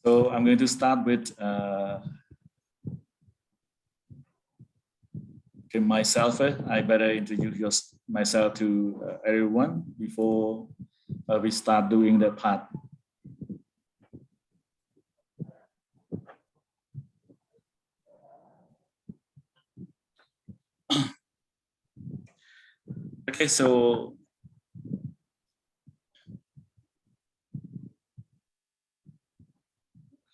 So I'm going to start with myself. I better introduce myself to everyone before we start doing the part. Okay, so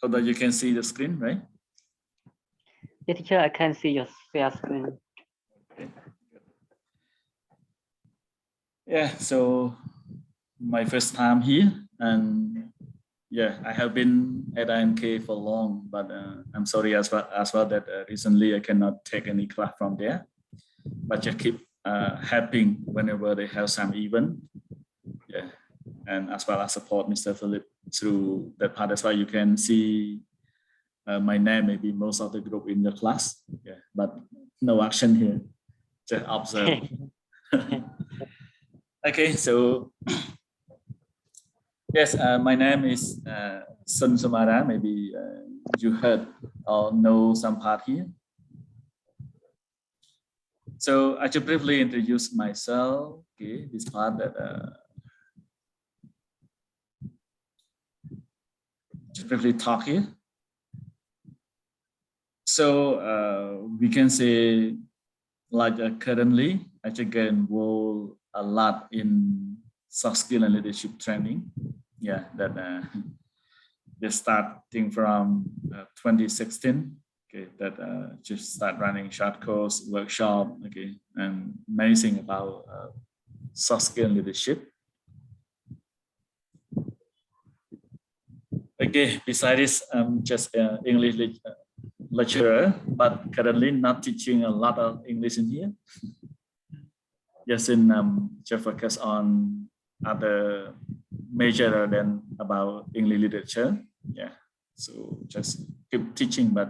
that you can see the screen, right? Yeah, teacher, I can see your share screen. Okay. Yeah, so my first time here, and yeah, I have been at IMK for long, but I'm sorry as well that recently I cannot take any class from there, but just keep helping whenever they have some event. Yeah, and as well as support Mr. Philip through that part. That's why you can see my name, maybe most of the group in the class. Yeah, but no action here, just observe. Okay, so yes, my name is Somara. Maybe you heard or know some part here. So I should briefly introduce myself. Okay, this part that just briefly talk here. So we can say, like currently, I should get involved a lot in soft skill and leadership training. Yeah, that just starting from 2016. Okay, that just start running short course workshop. Okay, and many things about soft skill leadership. Okay, besides this, I'm just an English lecturer, but currently not teaching a lot of English in here. Just in just focus on other major than about English literature. Yeah, so just keep teaching, but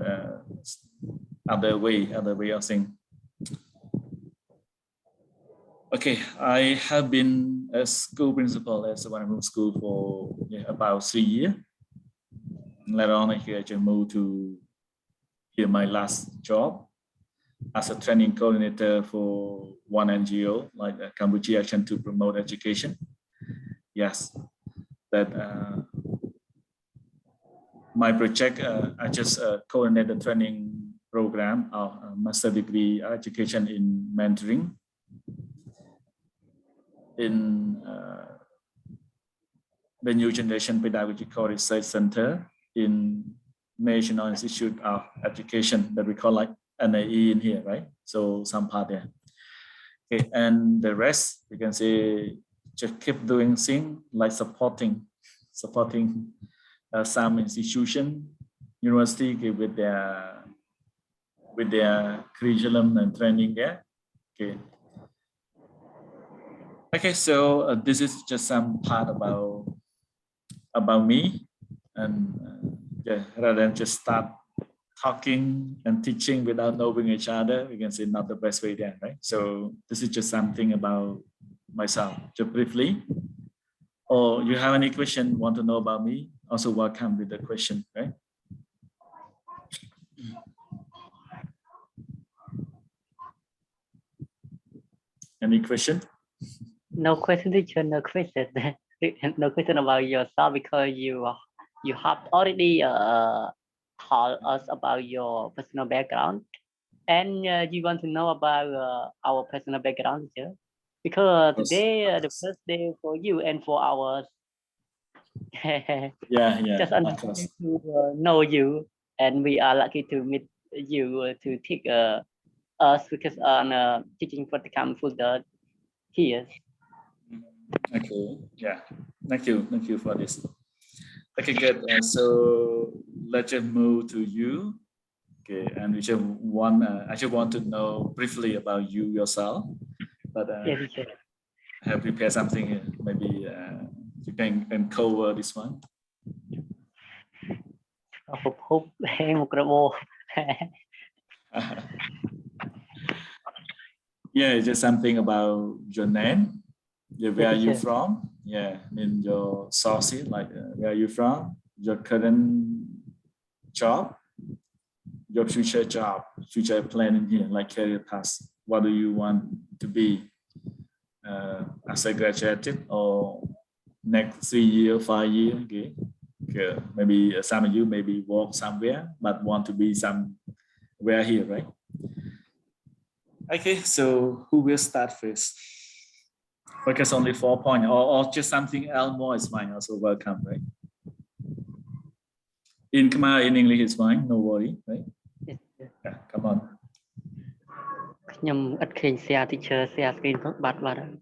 other way of saying. Okay, I have been a school principal at one school for about 3 years. Later on, I just moved to here my last job as a training coordinator for one NGO, like Cambodia Action to Promote Education. Yes, that my project, I just coordinate the training program of master degree education in mentoring in the New Generation Pedagogical Research Center in National Institute of Education that we call like NAE in here, right? So some part there. Okay, and the rest you can say just keep doing things like supporting some institution, university with their curriculum and training there. Okay. Okay, so this is just some part about me, and yeah, rather than just start talking and teaching without knowing each other, we can say not the best way there, right? So this is just something about myself, just briefly. Or you have any question, want to know about me? Also welcome with the question, right? Any question? No question, teacher. No question. No question about yourself because you have already told us about your personal background, and you want to know about our personal background, teacher. Because today the first day for you and for ours. Yeah, Just understand to know you, and we are lucky to meet you to take us because on teaching Practicum for the years. Okay, yeah, thank you for this. Okay, good. So let's just move to you. Okay, and we just I just want to know briefly about you yourself, but Yes, I have prepared something here. Maybe you can cover this one. Yeah, just something about your name. Yeah, where are you from? Yeah, in your sources, like where are you from? Your current job, your future job, future plan in here, like career path. What do you want to be as a graduate or next 3 year, 5 year? Okay. Okay. Maybe some of you maybe work somewhere, but want to be somewhere here, right? Okay, so who will start first? Focus only 4 points, or just something else more is fine. Also welcome, right? In Khmer, in English is fine, no worry, right? Yes, Yeah, come on. ខ្ញុំឥតឃើញ share teacher share screen បាត់ហើយ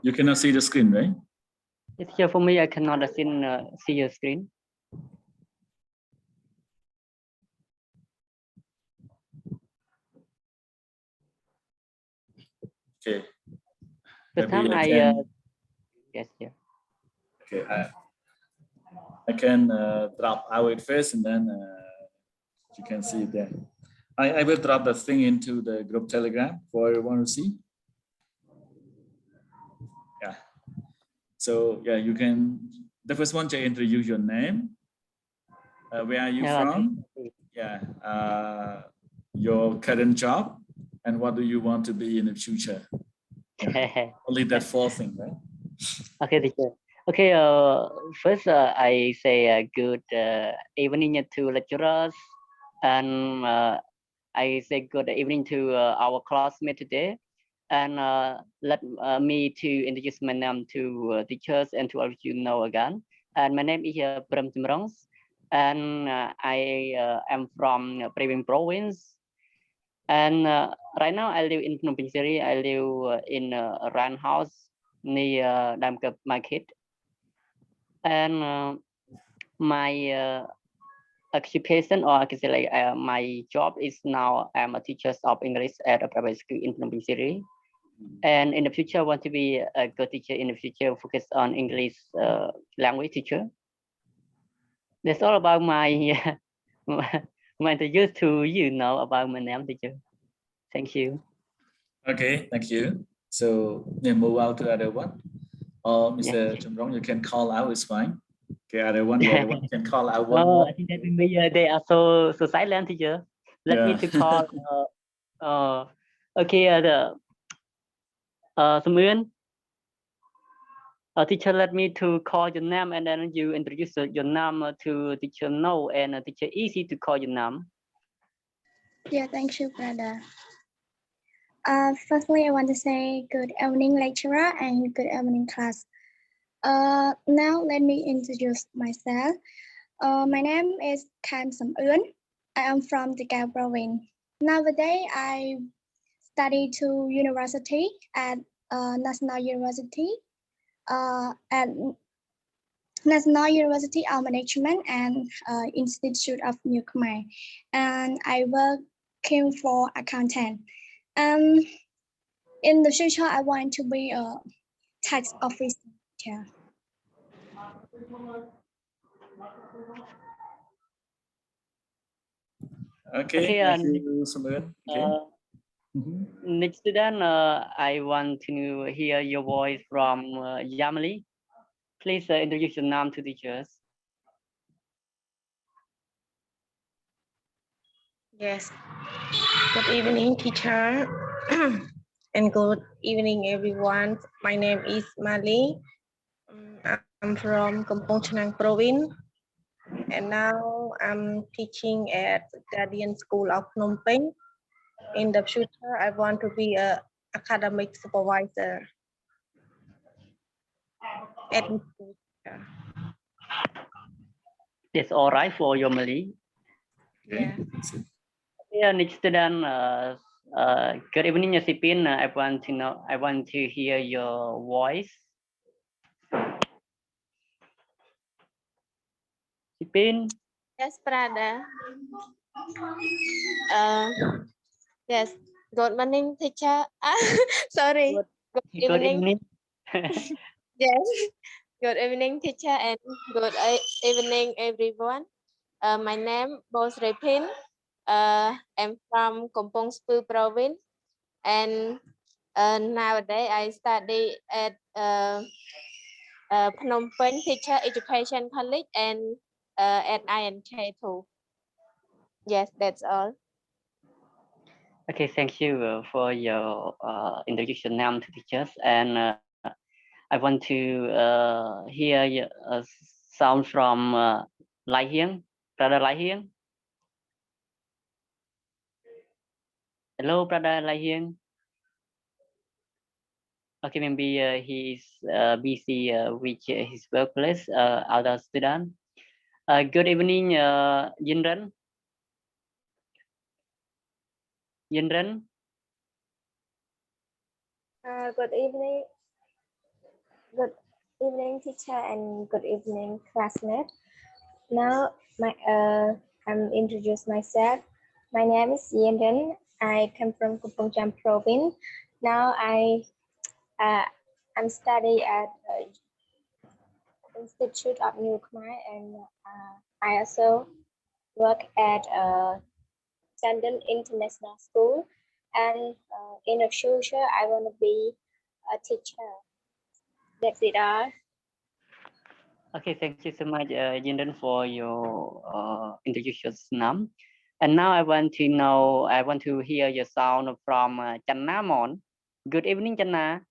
You cannot see the screen, right? It's here for me. I cannot see your screen. Okay. The time Maybe I can, yes, yeah. okay, I can drop out first, and then you can see it there. I will drop the thing into the group Telegram for everyone to see. Yeah. So yeah, you can. The first one to introduce your name. Where are you from? Yeah. Your current job, and what do you want to be in the future? Yeah. Only that 4 things, right? Okay, teacher. Okay. First, I say good evening to lecturers, and I say good evening to our classmate today. And let me to introduce my name to teachers and to all of you know again. And my name is Prem Timrongs, and I am from Previn province. And right now I live in Phnom Penh City. I live in a rent house near Damkap Market. And my occupation, or I can say like my job is now I'm a teacher of English at a private school in Phnom Penh City. And in the future, I want to be a good teacher in the future, focus on English language teacher. That's all about my my interview to you know about my name, teacher. Thank you. Okay, thank you. So then move out to other one. Or Mr. Chumrong, you can call out, it's fine. Okay, other one can call out one more. I think that maybe they are so silent, teacher. Let me to call. Okay, Samuel. Teacher, let me to call your name, and then you introduce your name to teacher No, and teacher easy to call your name. Yeah, thank you, brother. Firstly, I want to say good evening, lecturer, and good evening, class. Now let me introduce myself. My name is Kam Samuen. I am from the Breakout Room. Nowadays, I study to university at National University. At National University of Management and Institute of New Khmer, and I working for accountant. In the future, I want to be a tax officer. Okay, thank you, Samuel. Okay. Next then, I want to hear your voice from Yamali. Please introduce your name to teachers. Yes. Good evening, teacher. And good evening, everyone. My name is Mali. I'm from Kampong Chenang province. And now I'm teaching at Guardian School of Phnom Penh. In the future, I want to be an academic supervisor. It's all right for your Mali. Okay. Yeah, next then, good evening, Sipin. I want to hear your voice. Sipin. Yes, Prada. Yes. Good morning, teacher. Sorry. Good evening. Yes. Good evening, teacher, and good evening, everyone. My name is Repin. I'm from Kampong Speu province, and Nowadays I study at Phnom Penh Teacher Education College and at INK too. Yes, that's all. Okay, thank you for your introduction now to teachers, and I want to hear a sound from Lai Hieng, brother Lai Hieng. Hello, brother Lai Hieng. Okay, maybe he is busy with his workplace, other student. Good evening, Yin Ren. Good evening. Good evening, teacher, and good evening, classmate. Now, I'm introduce myself. My name is Yen. I come from Kampong Cham province. Now I'm studying at Institute of New Khmer, and I also work at London International School. And in the future, I want to be a teacher. That's it all. Okay, thank you so much, Yin for your introduction now. And now I want to hear your sound from Channa Mon. Good evening, Channa.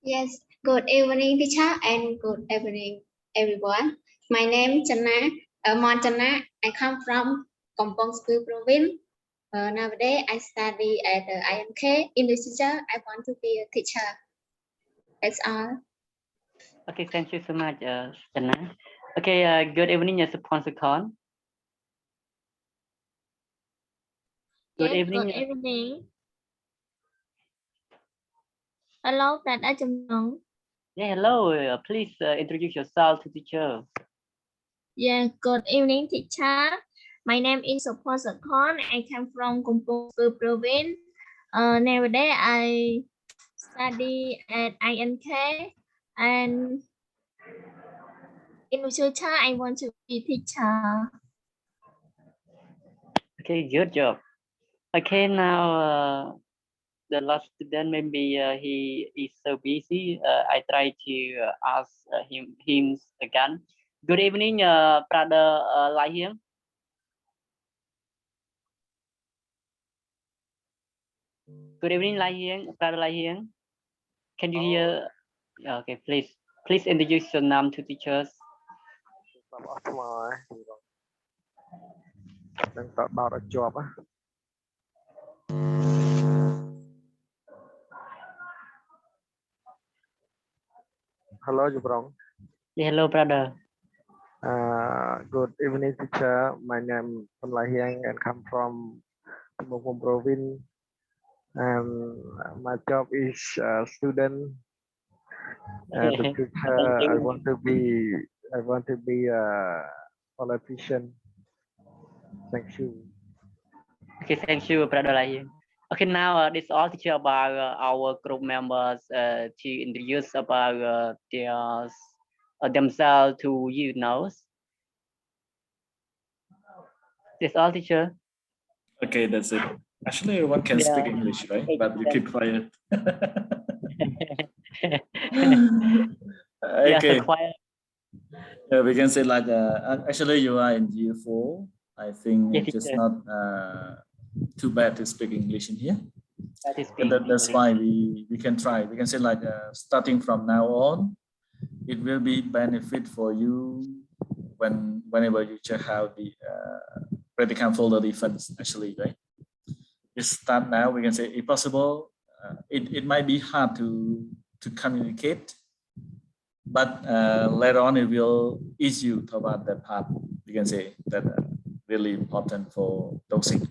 Yes, good evening, teacher, and good evening, everyone. My name is Channa, Montana. I come from Kampong School province. Nowadays, I study at the INK. In the future, I want to be a teacher. That's all. Okay, thank you so much, Channa. Okay, good evening, sponsor Con. Good Yes, evening. good evening. Hello, Brother Jamnong. Yeah, hello. Please introduce yourself to teacher. Yeah, good evening, teacher. My name is Supposer Khan. I come from Kampong Speu province. Nowadays, I study at INK, and in the future, I want to be teacher. Okay, good job. Okay, now the last student, maybe he is so busy. I try to ask him again. Good evening, brother Lai Hieng. Good evening, Lai Hieng, brother Lai Hieng. Can you hear? Okay, please introduce your name to teachers. Hello, Jubrong. Yeah, hello, brother. Good evening, teacher. My name is Lai Hieng and come from Kampong province. And my job is student. The future, I want to be a politician. Thank you. Okay, thank you, brother Lai Hieng. Okay, now this all teacher about our group members to introduce about their themselves to you now. That's all, teacher. Okay, that's it. Actually, everyone can speak English, right? But you keep quiet. Yeah, Okay. so quiet. Yeah, we can say like actually you are in year 4. I think Yes, it's just teacher. not too bad to speak English in here. That is That's why we can try. We can say like starting from now on, it will be benefit for you whenever you check out the Practicum folder defense actually, right? Just start now. We can say if possible, it might be hard to communicate, but later on it will ease you toward that part. You can say that really important for dosing.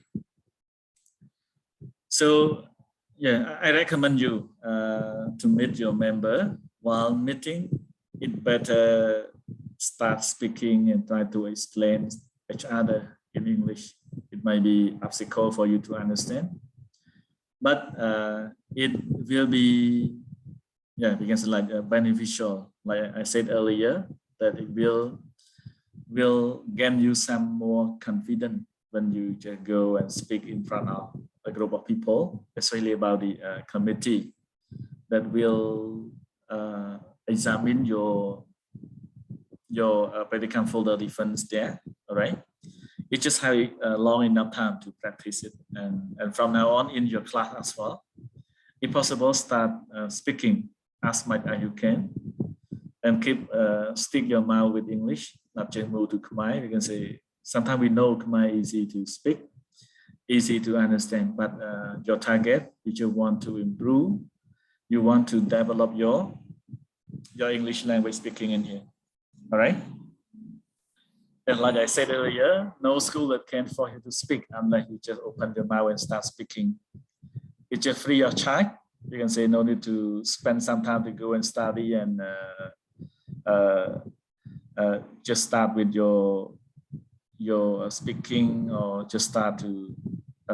So yeah, I recommend you to meet your member. While meeting, it better start speaking and try to explain each other in English. It might be obstacle for you to understand, but it will be, yeah, we can say like beneficial. Like I said earlier, that it will gain you some more confidence when you just go and speak in front of a a group of people, especially about the committee that will examine your Practicum folder defense there. All right. You just have long enough time to practice it, and from now on in your class as well, if possible, start speaking as much as you can, and keep stick your mouth with English, not just move to Khmer. You can say sometimes we know Khmer easy to speak, easy to understand, but your target, if you want to improve, you want to develop your English language speaking in here. All right. And like I said earlier, no school that can force you to speak unless you just open your mouth and start speaking. It's just free of charge. You can say no need to spend some time to go and study, and just start with your speaking, or just start to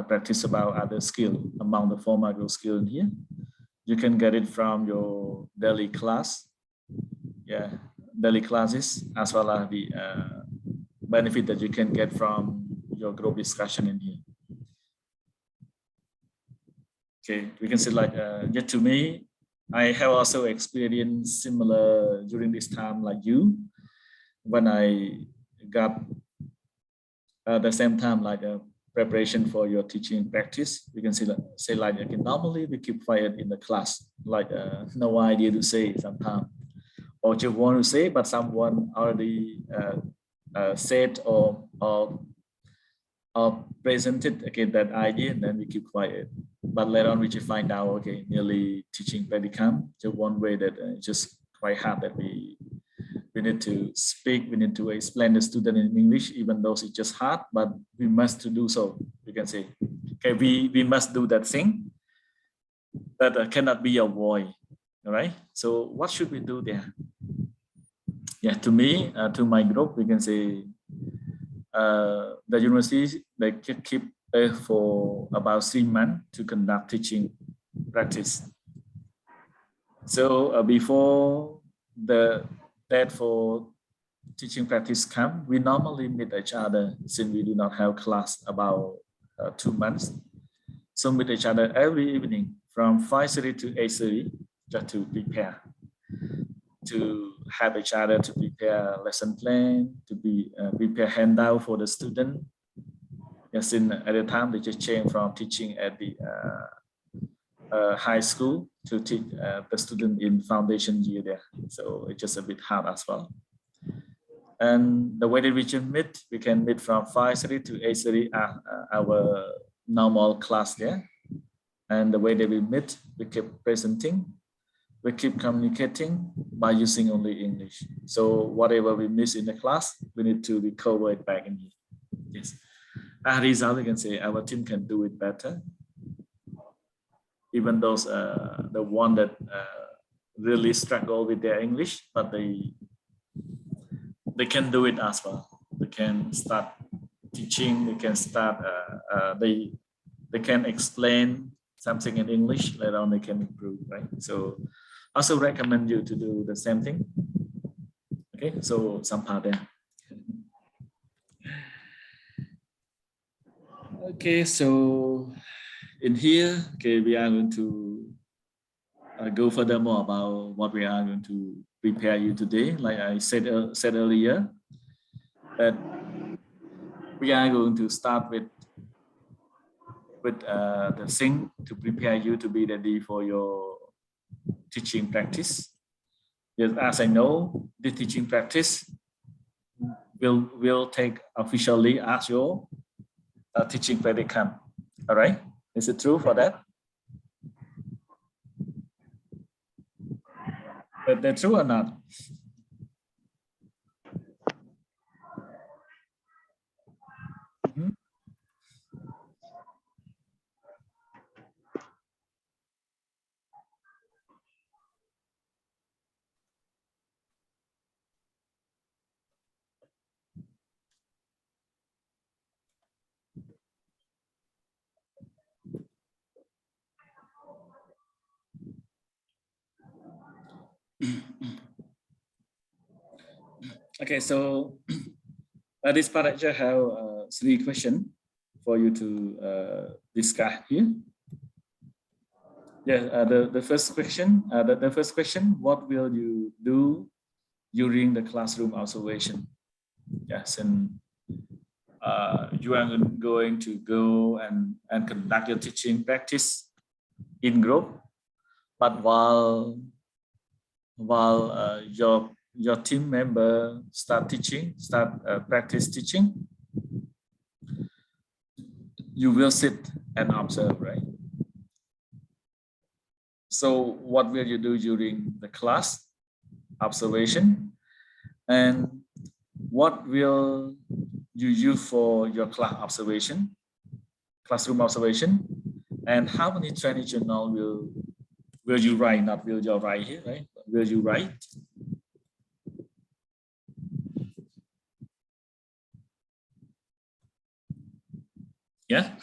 practice about other skill among the four macro skill in here. You can get it from your daily class, daily classes, as well as the benefit that you can get from your group discussion in here. Okay, we can say like, yet to me, I have also experienced similar during this time like you, when I got the same time like a preparation for your teaching practice. We can say like, okay, normally we keep quiet in the class, like no idea to say sometimes, or just want to say, but someone already said or presented again that idea, and then we keep quiet. But later on we just find out, okay, nearly teaching Practicum, just one way that it's just quite hard that we need to speak, we need to explain the student in English, even though it's just hard, but we must to do so. We can say, okay, we must do that thing that cannot be avoided. All right. So what should we do there? Yeah, to me, to my group, we can say the university, they keep for about 3 months to conduct teaching practice. So before the date for teaching practice come, we normally meet each other, since we do not have class about 2 months. So meet each other every evening from 5:30 to 8:30 just to prepare, to have each other to prepare lesson plan, to be prepare handout for the student. Yes, at the time they just changed from teaching at the high school to teach the student in foundation year there. So it's just a bit hard as well. And the way that we can meet, we can meet from 5:30 to 8:30 our normal class there. And the way that we meet, we keep presenting, we keep communicating by using only English. So whatever we miss in the class, we need to recover it back in here. Yes. As a result, we can say our team can do it better. Even those the one that really struggle with their English, but they can do it as well. They can start teaching. They can start. They can explain something in English. Later on, they can improve. Right. So, also recommend you to do the same thing. Okay. So some part there. Okay. So in here, okay, we are going to go further more about what we are going to prepare you today. Like I said earlier, that we are going to start with the thing to prepare you to be ready for your teaching practice. Yes, as I know, the teaching practice will take officially as your teaching Practicum. All right, is it true for that? But that's true or not? Mm-hmm. Okay, so this part I just have 3 questions for you to discuss here. Yeah, the first question, the first question, what will you do during the classroom observation? Yes, and you are going to go and conduct your teaching practice in group, but while your team member start practice teaching, you will sit and observe, right? So what will you do during the class observation, and what will you use for your classroom observation, and how many trainee journal will you write? Not will you write here, right? Will you write? Yeah.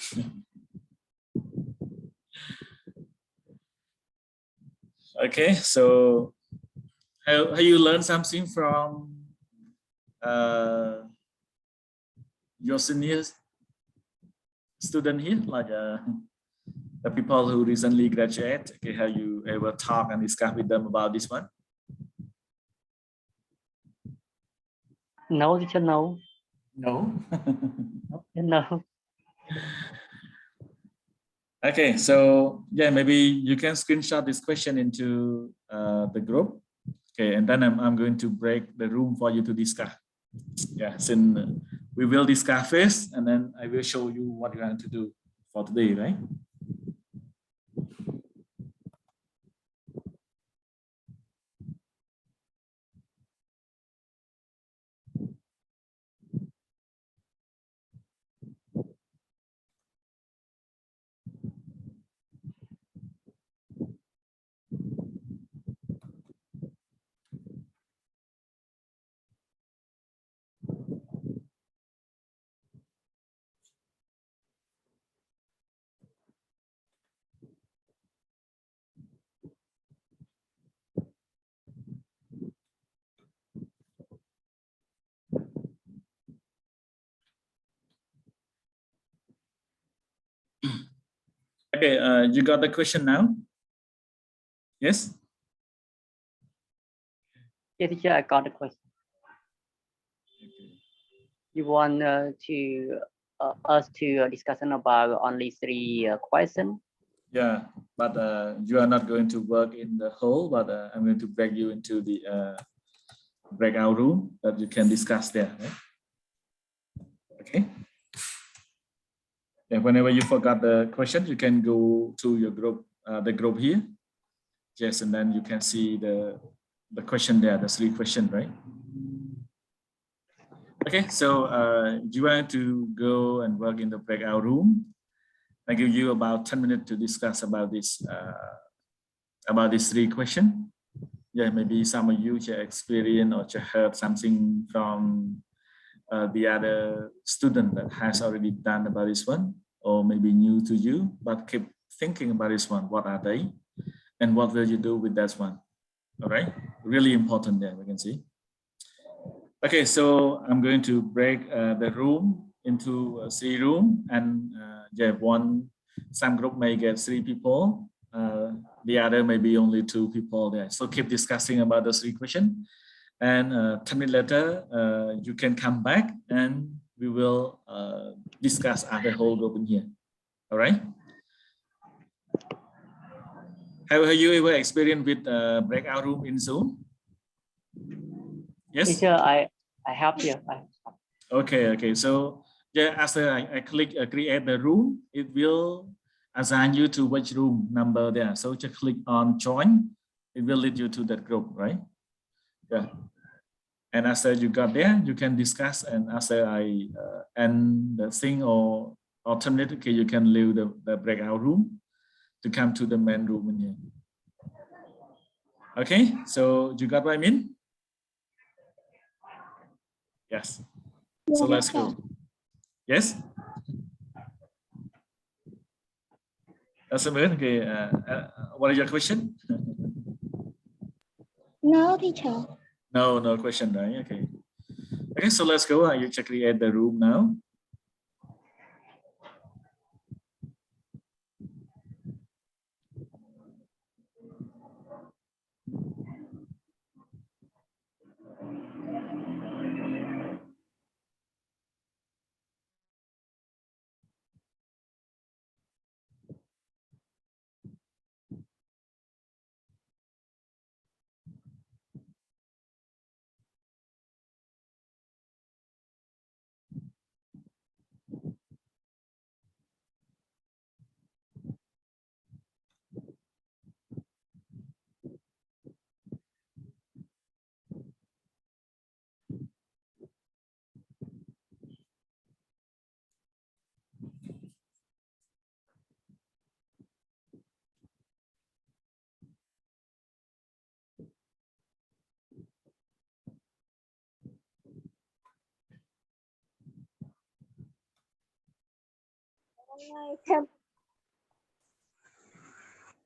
Okay, so have you learned something from your senior student here, like the people who recently graduate? Okay, have you ever talked and discussed with them about this one? No, teacher, no. No. No. Okay, so yeah, maybe you can screenshot this question into the group. Okay, and then I'm going to break the room for you to discuss. Yeah, since we will discuss first, and then I will show you what you're going to do for today, right? Okay, you got the question now? Yes? Yeah, teacher, I got the question. You want us to discussion about only 3 questions? Yeah, but you are not going to work in the hall, but I'm going to break you into the breakout room that you can discuss there, right? Okay. Yeah, whenever you forgot the question, you can go to your group, the group here. Yes, and then you can see the question there, the 3 questions, right? Okay, so you want to go and work in the breakout room. I give you about 10 minutes to discuss about this, about these 3 questions. Yeah, maybe some of you experience or heard something from the other student that has already done about this one, or maybe new to you, but keep thinking about this one. What are they? And what will you do with that one? All right, really important there, we can see. Okay, so I'm going to break the room into 3 rooms, and yeah, some group may get 3 people, the other may be only 2 people there. So keep discussing about the 3 questions, and 10 minutes later, you can come back and we will discuss the whole group in here. All right. Have you ever experienced with breakout room in Zoom? Yes. Teacher, I have here. Okay. So yeah, after I click create the room, it will assign you to which room number there. So just click on join. It will lead you to that group, right? Yeah. And after you got there, you can discuss. And after I end the thing or alternatively, you can leave the breakout room to come to the main room in here. Okay, so you got what I mean? Yes. So let's go. Yes? Okay, what is your question? No, teacher. No question, right? Okay, so let's go. You check create the room now.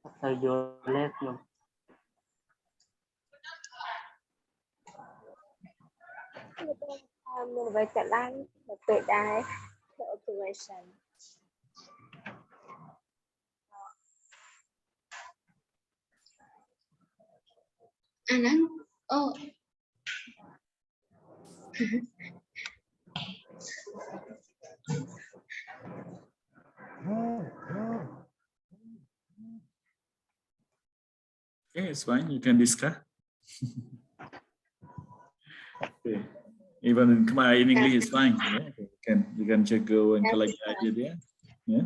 After you left you. Mình với cả Lan là tự đài the observation. Oh, Okay, it's fine. You can discuss. Okay. Even in Khmer, in English, it's fine. Yeah, you can just go and collect the idea there. Yeah.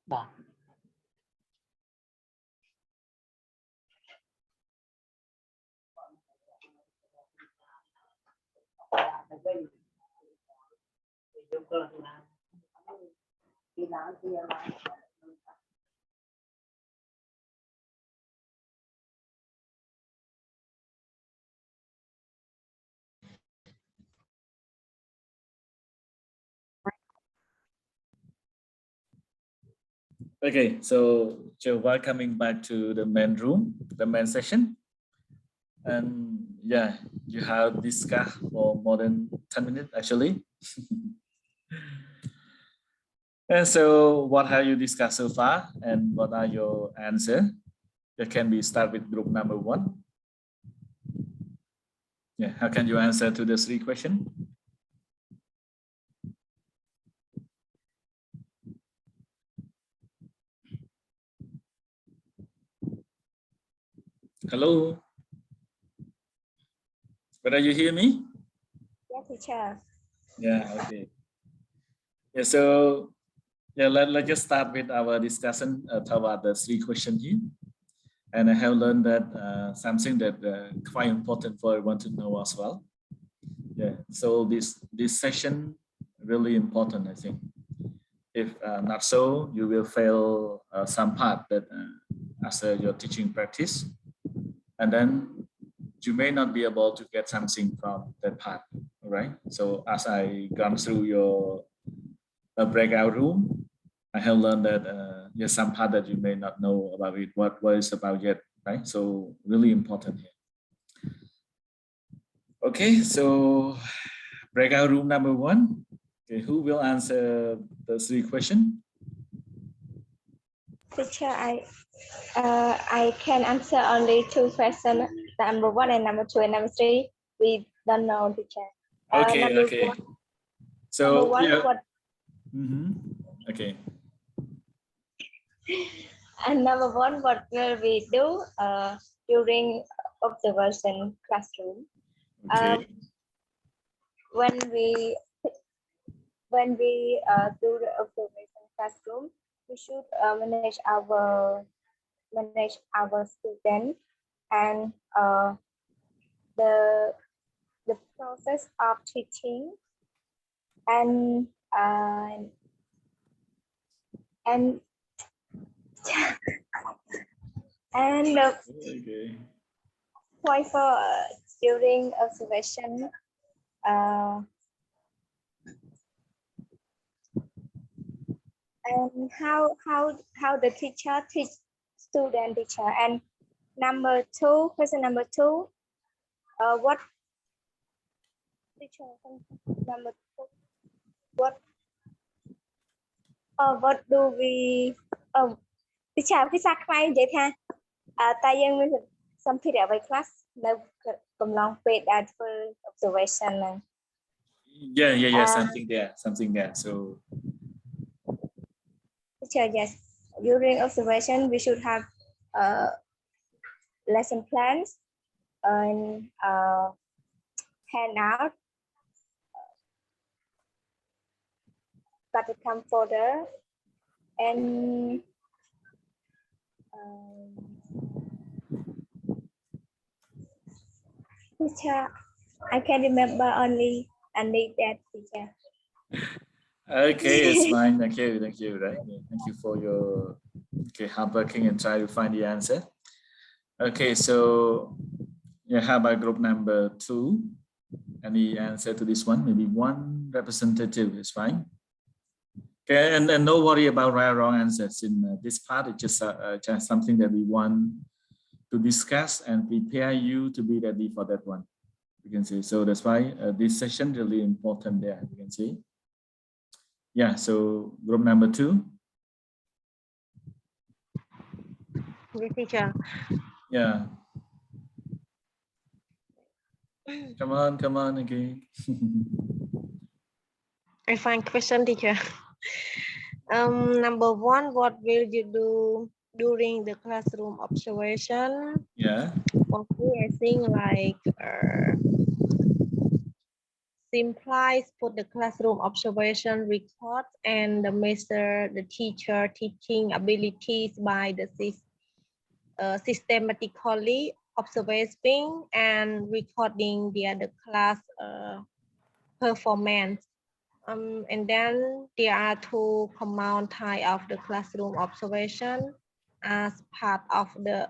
Bà. Okay, so Jehovah coming back to the main room, the main session. And yeah, you have discussed for more than 10 minutes actually. And so what have you discussed so far and what are your answers? Can we start with group number 1? Yeah, how can you answer to the 3 questions? Hello? Whether you hear me? Yes, teacher. Yeah, okay. Yeah, so yeah, let's just start with our discussion about the 3 questions here. And I have learned that something that quite important for everyone to know as well. Yeah, so this session really important, I think. If not so, you will fail some part that as your teaching practice, and then you may not be able to get something from that part. All right. So as I gone through your breakout room, I have learned that there's some part that you may not know about it. What is about yet, right? So really important here. Okay, so breakout room number 1. Okay, who will answer the 3 questions? Teacher, I can answer only 2 questions. Number 1 and number 2 and number 3. We don't know, teacher. Okay, Number okay. 1, So number 1 yeah. what? Okay. And number 1, what will we do during observation classroom? Okay. When we do the observation classroom, we should manage our students and the process of teaching and and the Okay. point for during observation and how the teacher teach student teacher. And number 2, question number 2, what teacher number 2, what do we teacher cái sao khai vậy tha តាយើងមានសម្ភារៈអ្វីខ្លះនៅកំឡុងពេលដែលធ្វើ observation ហ្នឹង Yeah, something there. So teacher, yes, during observation we should have lesson plans and handout, Practicum folder, and teacher, I can remember only that, teacher. okay, it's fine. Thank you. Right? Yeah, thank you for your hard working and try to find the answer. Okay, so yeah, how about group number 2? Any answer to this one? Maybe one representative is fine. Okay, and no worry about right or wrong answers in this part. It's just something that we want to discuss and prepare you to be ready for that one. You can see. So that's why this session really important there. You can see. Yeah. So group number 2. Yes, teacher. Yeah. Come on again. I find question, teacher. Number 1, what will you do during the classroom observation? Yeah. For me, I think like simplifies put the classroom observation record and measure the teacher teaching abilities by the systematically observing and recording the class performance. And then there are 2 common type of the classroom observation as part of the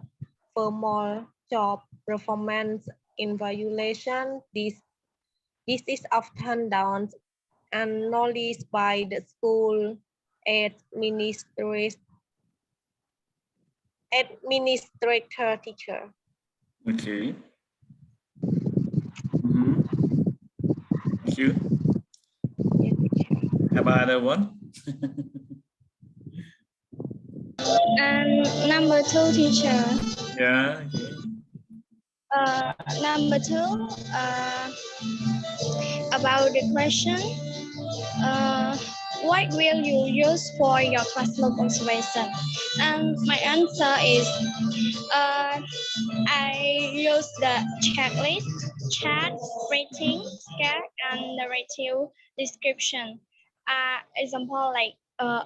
formal job performance evaluation. This is often done and knowledge by the school administrator teacher. Okay. Thank you. Yes, teacher. How about other one? And number 2, teacher. Yeah. Okay. Number 2, about the question, what will you use for your classroom observation? And my answer is, I use the checklist, chat, rating, scale, and narrative description. Example like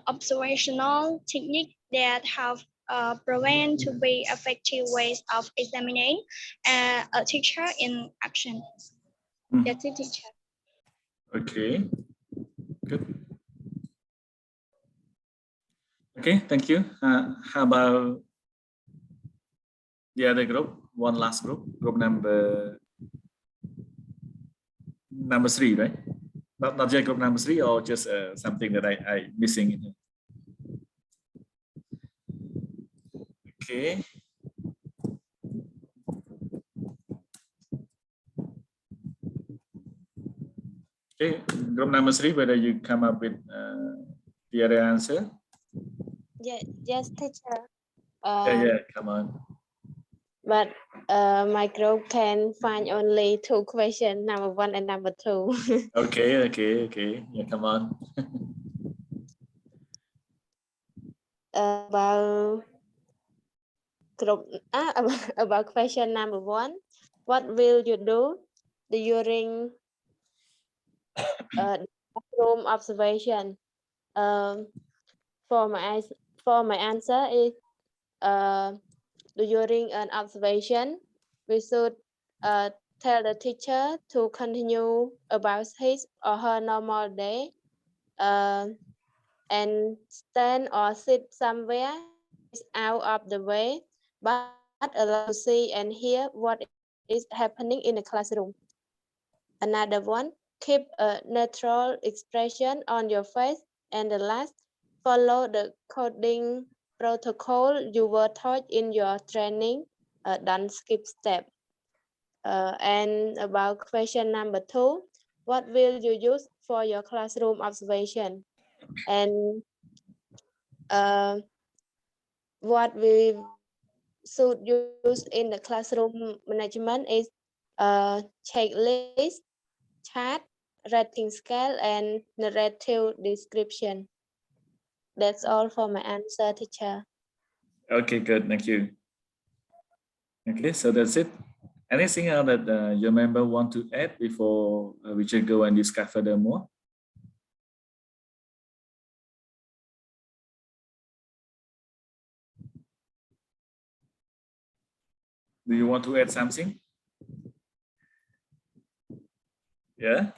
observational technique that have proven to be effective ways of examining a teacher in action. That's it, teacher. Okay. Good. Okay, thank you. How about the other group? One last group number 3, right? Not yet group number 3, or just something that I missing in here. Okay. Okay, group number 3, whether you come up with the other answer. Yes, teacher. Yeah, come on. But my group can find only 2 questions, number 1 and number 2. Okay. Yeah, come on. About group about question number 1, what will you do during classroom observation? For my answer is during an observation, we should tell the teacher to continue about his or her normal day, and stand or sit somewhere out of the way, but allow to see and hear what is happening in the classroom. Another one, keep a neutral expression on your face. And the last, follow the coding protocol you were taught in your training. Don't skip step. And about question number 2, what will you use for your classroom observation? And what we should use in the classroom management is checklist, chart, rating scale, and narrative description. That's all for my answer, teacher. Okay, good. Thank you. Okay, so that's it. Anything else that your member want to add before we should go and discuss furthermore? Do you want to add something? Yeah?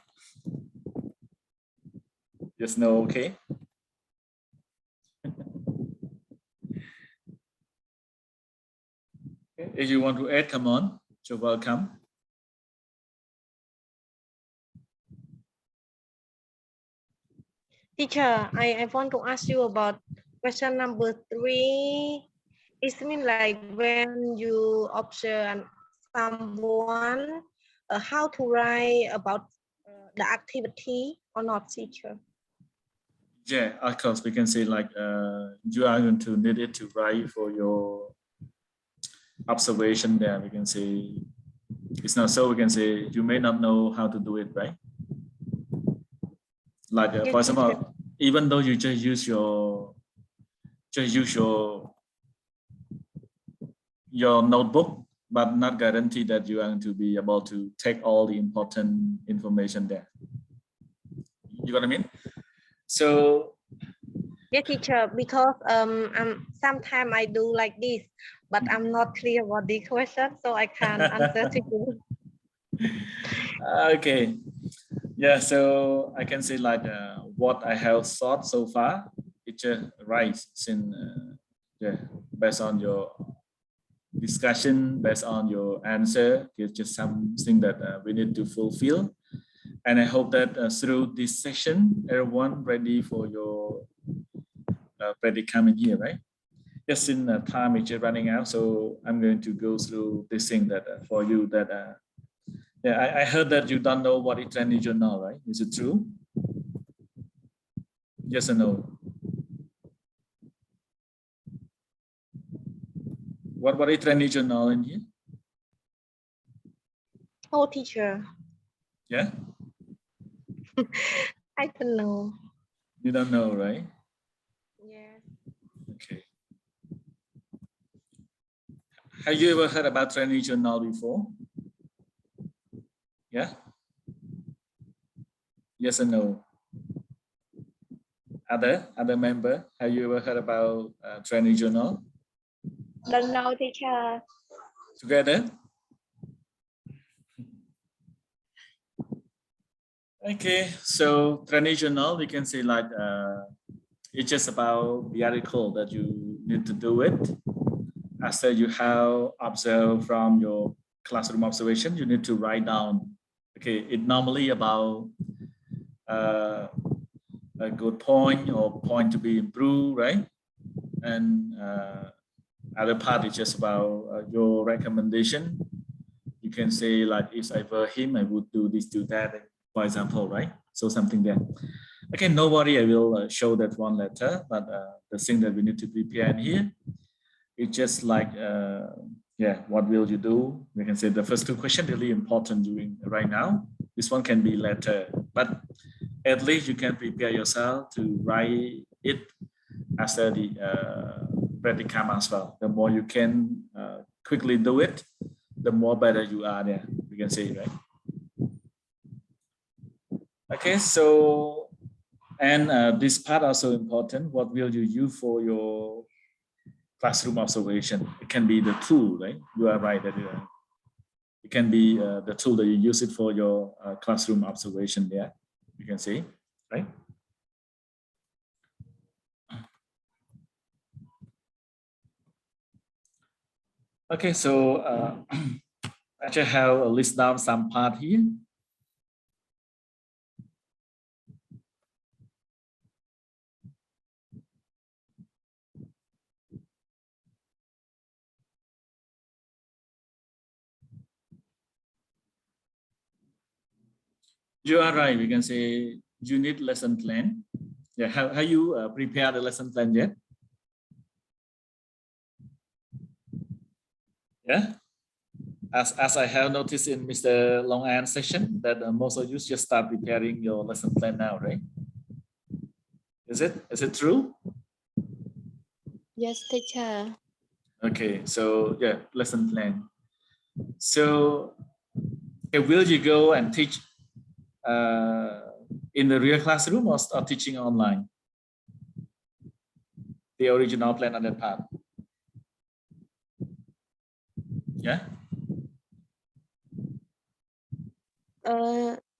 Just no, okay? If you want to add, come on. You're welcome. Teacher, I want to ask you about question number 3. It means like when you observe someone, how to write about the activity or not, teacher? Yeah, of course, we can say like you are going to need it to write for your observation there. We can say it's not so, we can say you may not know how to do it, right? Like Yes, for example, teacher. even though you just use your notebook, but not guarantee that you are going to be able to take all the important information there. You know what I mean? So Yeah, teacher, because sometimes I do like this, but I'm not clear about the question, so I can't answer to you. okay, yeah, so I can say like what I have thought so far, it's right since yeah, based on your discussion, based on your answer, it's just something that we need to fulfill. And I hope that through this session, everyone ready for your Practicum in here, right? Just in time is just running out, so I'm going to go through this thing that for you that yeah, I heard that you don't know what is Trainee journal, right? Is it true? Yes or no? What is Trainee journal in here? Oh, teacher, Yeah, I don't know. you don't know, right? Yes. Okay. Have you ever heard about Trainee journal before? Yeah. Yes or no? Other member, have you ever heard about Trainee journal? Don't know, teacher. Together? Okay, so Trainee journal, we can say like it's just about the article that you need to do it. After you have observed from your classroom observation, you need to write down. Okay, it normally about a good point or point to be improved, right? And other part is just about your recommendation. You can say like, if I were him, I would do this, do that, for example, right? So something there. Okay, no worry, I will show that one later, but the thing that we need to prepare in here, it's just like, yeah, what will you do? We can say the first two questions really important during right now. This one can be later, but at least you can prepare yourself to write it after the practicum as well. The more you can quickly do it, the more better you are there. We can say, right? Okay, so and this part also important. What will you use for your classroom observation? It can be the tool, right? You are right that it can be the tool that you use it for your classroom observation there. You can see, right? Okay, so I just have a list down some part here. You are right. We can say unit lesson plan. Yeah, have you prepared the lesson plan yet? Yeah. As I have noticed in Mr. Long An's session that most of you just start preparing your lesson plan now, right? Is it true? Yes, teacher. Okay, so yeah, lesson plan. So will you go and teach in the real classroom or teaching online? The original plan on that part. Yeah.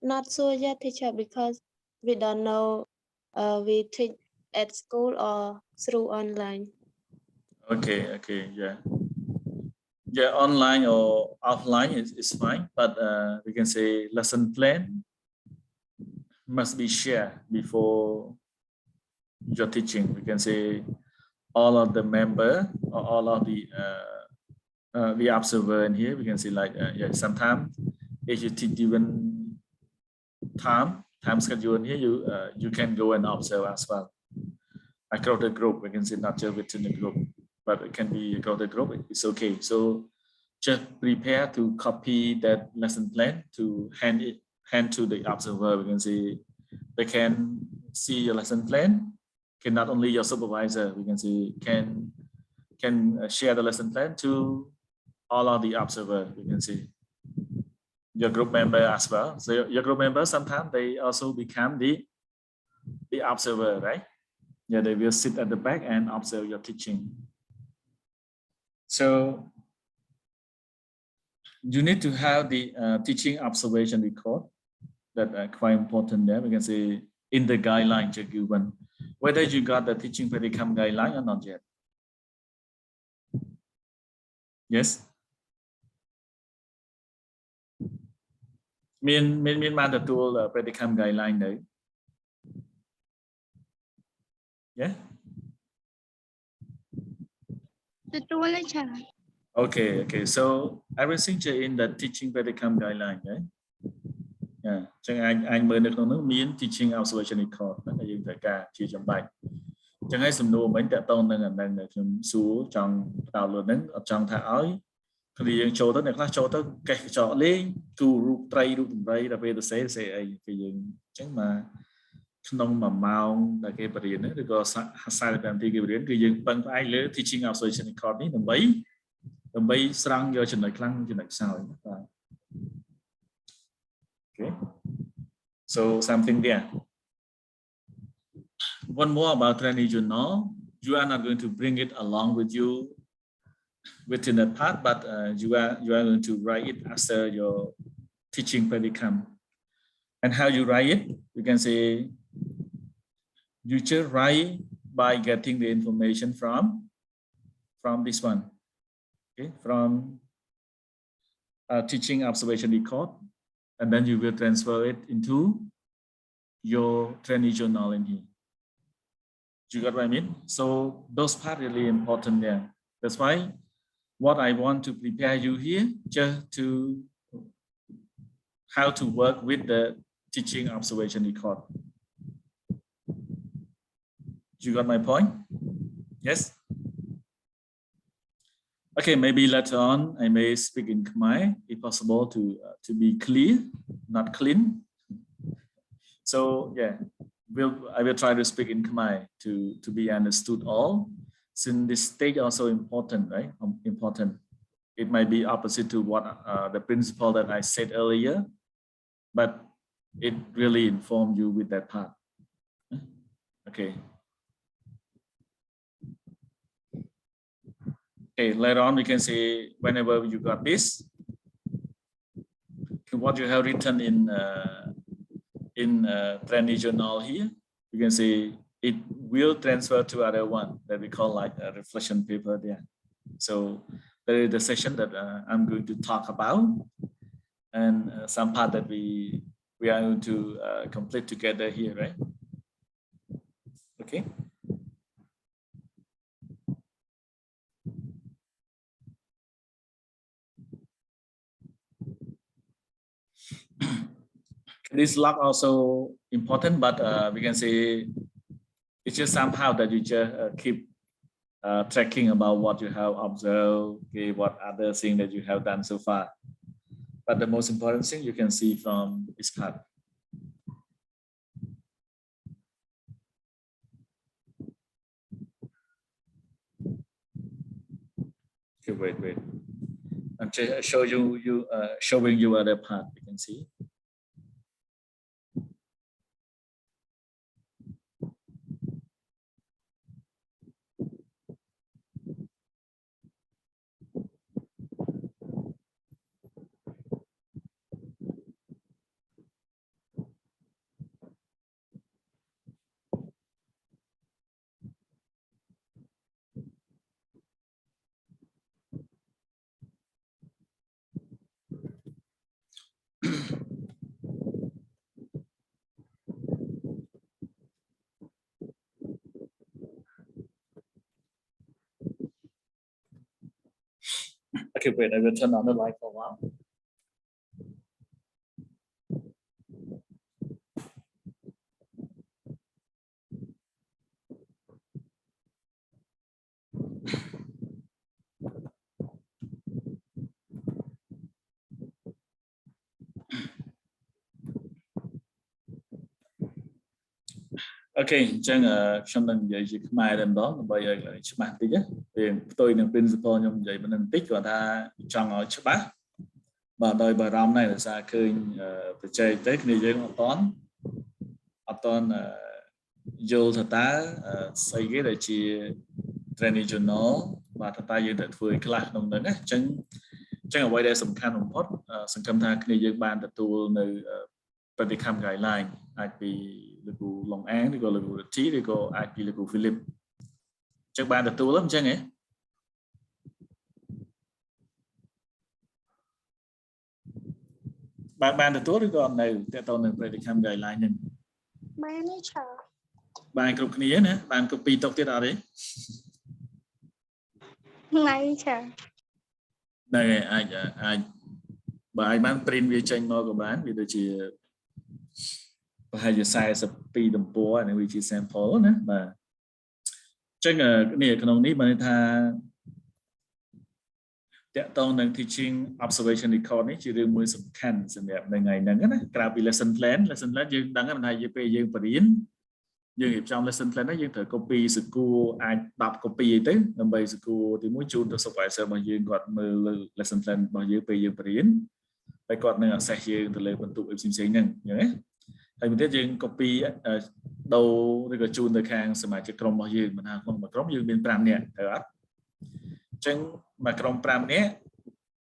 Not sure yet, teacher, because we don't know we teach at school or through online. Okay, yeah. Yeah, online or offline is fine, but we can say lesson plan must be shared before your teaching. We can say all of the member or all of the observer in here. We can say like yeah, sometimes if you teach given time schedule in here, you can go and observe as well. Across the group, we can say not just within the group, but it can be across the group. It's okay. So just prepare to copy that lesson plan to hand to the observer. We can say they can see your lesson plan. Can not only your supervisor, we can say can share the lesson plan to all of the observer. We can see your group member as well. So your group member sometimes they also become the observer, right? Yeah, they will sit at the back and observe your teaching. So you need to have the teaching observation record. That are quite important there. We can say in the guideline just given, whether you got the teaching Practicum guideline or not yet. Yes. Miền man the tool Practicum guideline đấy. Yeah. The tool lecture. Okay. So everything in the teaching Practicum guideline đấy. Yeah. Chẳng anh mới được nó miền teaching observation record đó là những cả chia trong bài. Chẳng hay sum nô mấy tẹt tông nên là chúng số trong tạo luôn đến ở trong thả áo. Thì chỗ đó này class chỗ đó cái chỗ lên tu tray là về sẽ ai cái gì chẳng mà không mà mau là cái bật điện đấy có sai làm thì cái điện cái gì bằng ai lấy teaching observation record này làm bấy sang giờ trình này sao okay, so something there. One more about Trainee journal. You are not going to bring it along with you within that part, but you are going to write it after your teaching Practicum. And how you write it, you can say you just write by getting the information from this one, okay, from teaching observation record, and then you will transfer it into your Trainee journal in here. You got what I mean? So those parts really important there. That's why what I want to prepare you here just to how to work with the teaching observation record. You got my point? Yes? Okay, maybe later on I may speak in Khmer if possible to be clear, not clean. So yeah, I will try to speak in Khmer to be understood all. Since this stage also important, right? Important. It might be opposite to what the principle that I said earlier, but it really informed you with that part. Okay. Okay, later on we can say whenever you got this, what you have written in Trainee journal here, you can say it will transfer to other one that we call like a reflection paper there. So there is the session that I'm going to talk about, and some part that we are going to complete together here, right? Okay. This log also important, but we can say it's just somehow that you just keep tracking about what you have observed, okay, what other thing that you have done so far. But the most important thing you can see from this part. Okay, wait. I'm just showing you other part. You can see. Okay, wait, I will turn on the light for a while. Okay, អញ្ចឹងខ្ញុំនឹងនិយាយជាខ្មែរតែម្ដងដើម្បីឲ្យច្បាស់តិចណាពេលផ្ទុយនឹង principle ខ្ញុំនិយាយមិនបន្តិចគាត់ថាចង់ឲ្យច្បាស់បាទដោយបារម្ភដែរដោយសារឃើញបច្ចេកទេសគ្នាយើងអត់តន់យល់ថាតើស្អីគេដែលជា trainee journal បាទថាតើយើងត្រូវធ្វើខ្លះក្នុងហ្នឹងណាអញ្ចឹងអ្វីដែលសំខាន់បំផុតសង្ឃឹមថាគ្នាយើងបានទទួលនៅ Practicum guideline អាចពីលោកគ្រូឡុងអាងឬក៏លោកគ្រូរទ្ធីឬក៏អាចពីលោកគ្រូហ្វីលីបអញ្ចឹងបានទទួលអញ្ចឹងហ៎បានទទួលឬក៏អត់នៅតើតើនៅ Practicum guideline ហ្នឹងបានទេឆើបានគ្រប់គ្នាណាបាន copy ទុកទៀតអត់ទេណៃឆើហ្នឹងហើយអាចបើអាចបាន print វាចេញមកក៏បានវាដូចជាប្រហែលជា42ទំព័រនេះវាជា sample ណាបាទអញ្ចឹងនេះក្នុងនេះបានន័យថាតកតងនឹង teaching observation record នេះជារឿងមួយសំខាន់សម្រាប់នៅថ្ងៃហ្នឹងណាក្រៅពី lesson plan យើងដឹងថាពេលយើងបរៀនយើងរៀបចំ lesson plan ហ្នឹងយើងត្រូវ copy សកួរអាច10 copy អីទៅដើម្បីសកួរទី1ជូនទៅ supervisor របស់យើងគាត់មើលលើ lesson plan របស់យើងពេលយើងបរៀនហើយគាត់នឹង assess យើងទៅលើបន្ទុកផ្សេងៗហ្នឹងអញ្ចឹងណាហើយមួយទៀតយើង copy ដូរឬក៏ជូនទៅខាងសមាជិកក្រុមរបស់យើងមិនថាក្នុងមួយក្រុមយើងមាន5នាក់ត្រូវអត់អញ្ចឹងមួយក្រុម5នាក់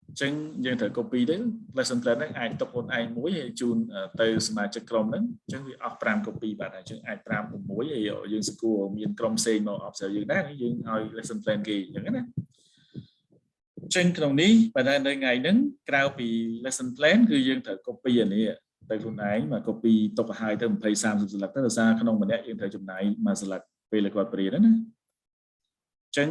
អញ្ចឹងយើងត្រូវ copy ទៅ lesson plan ហ្នឹងអាចទុកខ្លួនឯងមួយហើយជូនទៅសមាជិកក្រុមហ្នឹងអញ្ចឹងវាអស់5 copy បាទអញ្ចឹងអាច5 6ហើយយើងស្គាល់មានក្រុមផ្សេងមក observe យើងដែរយើងឲ្យ lesson plan គេអញ្ចឹងណាចឹងក្នុងនេះបើតែនៅថ្ងៃហ្នឹងក្រៅពី lesson plan គឺយើងត្រូវ copy អានេះទៅខ្លួនឯងមក copy ទុកឲ្យហើយទៅ20 30 ស្លឹកទៅដោយសារក្នុងម្នាក់យើងត្រូវចំណាយមួយស្លឹកពេលគាត់បរៀនណាចឹង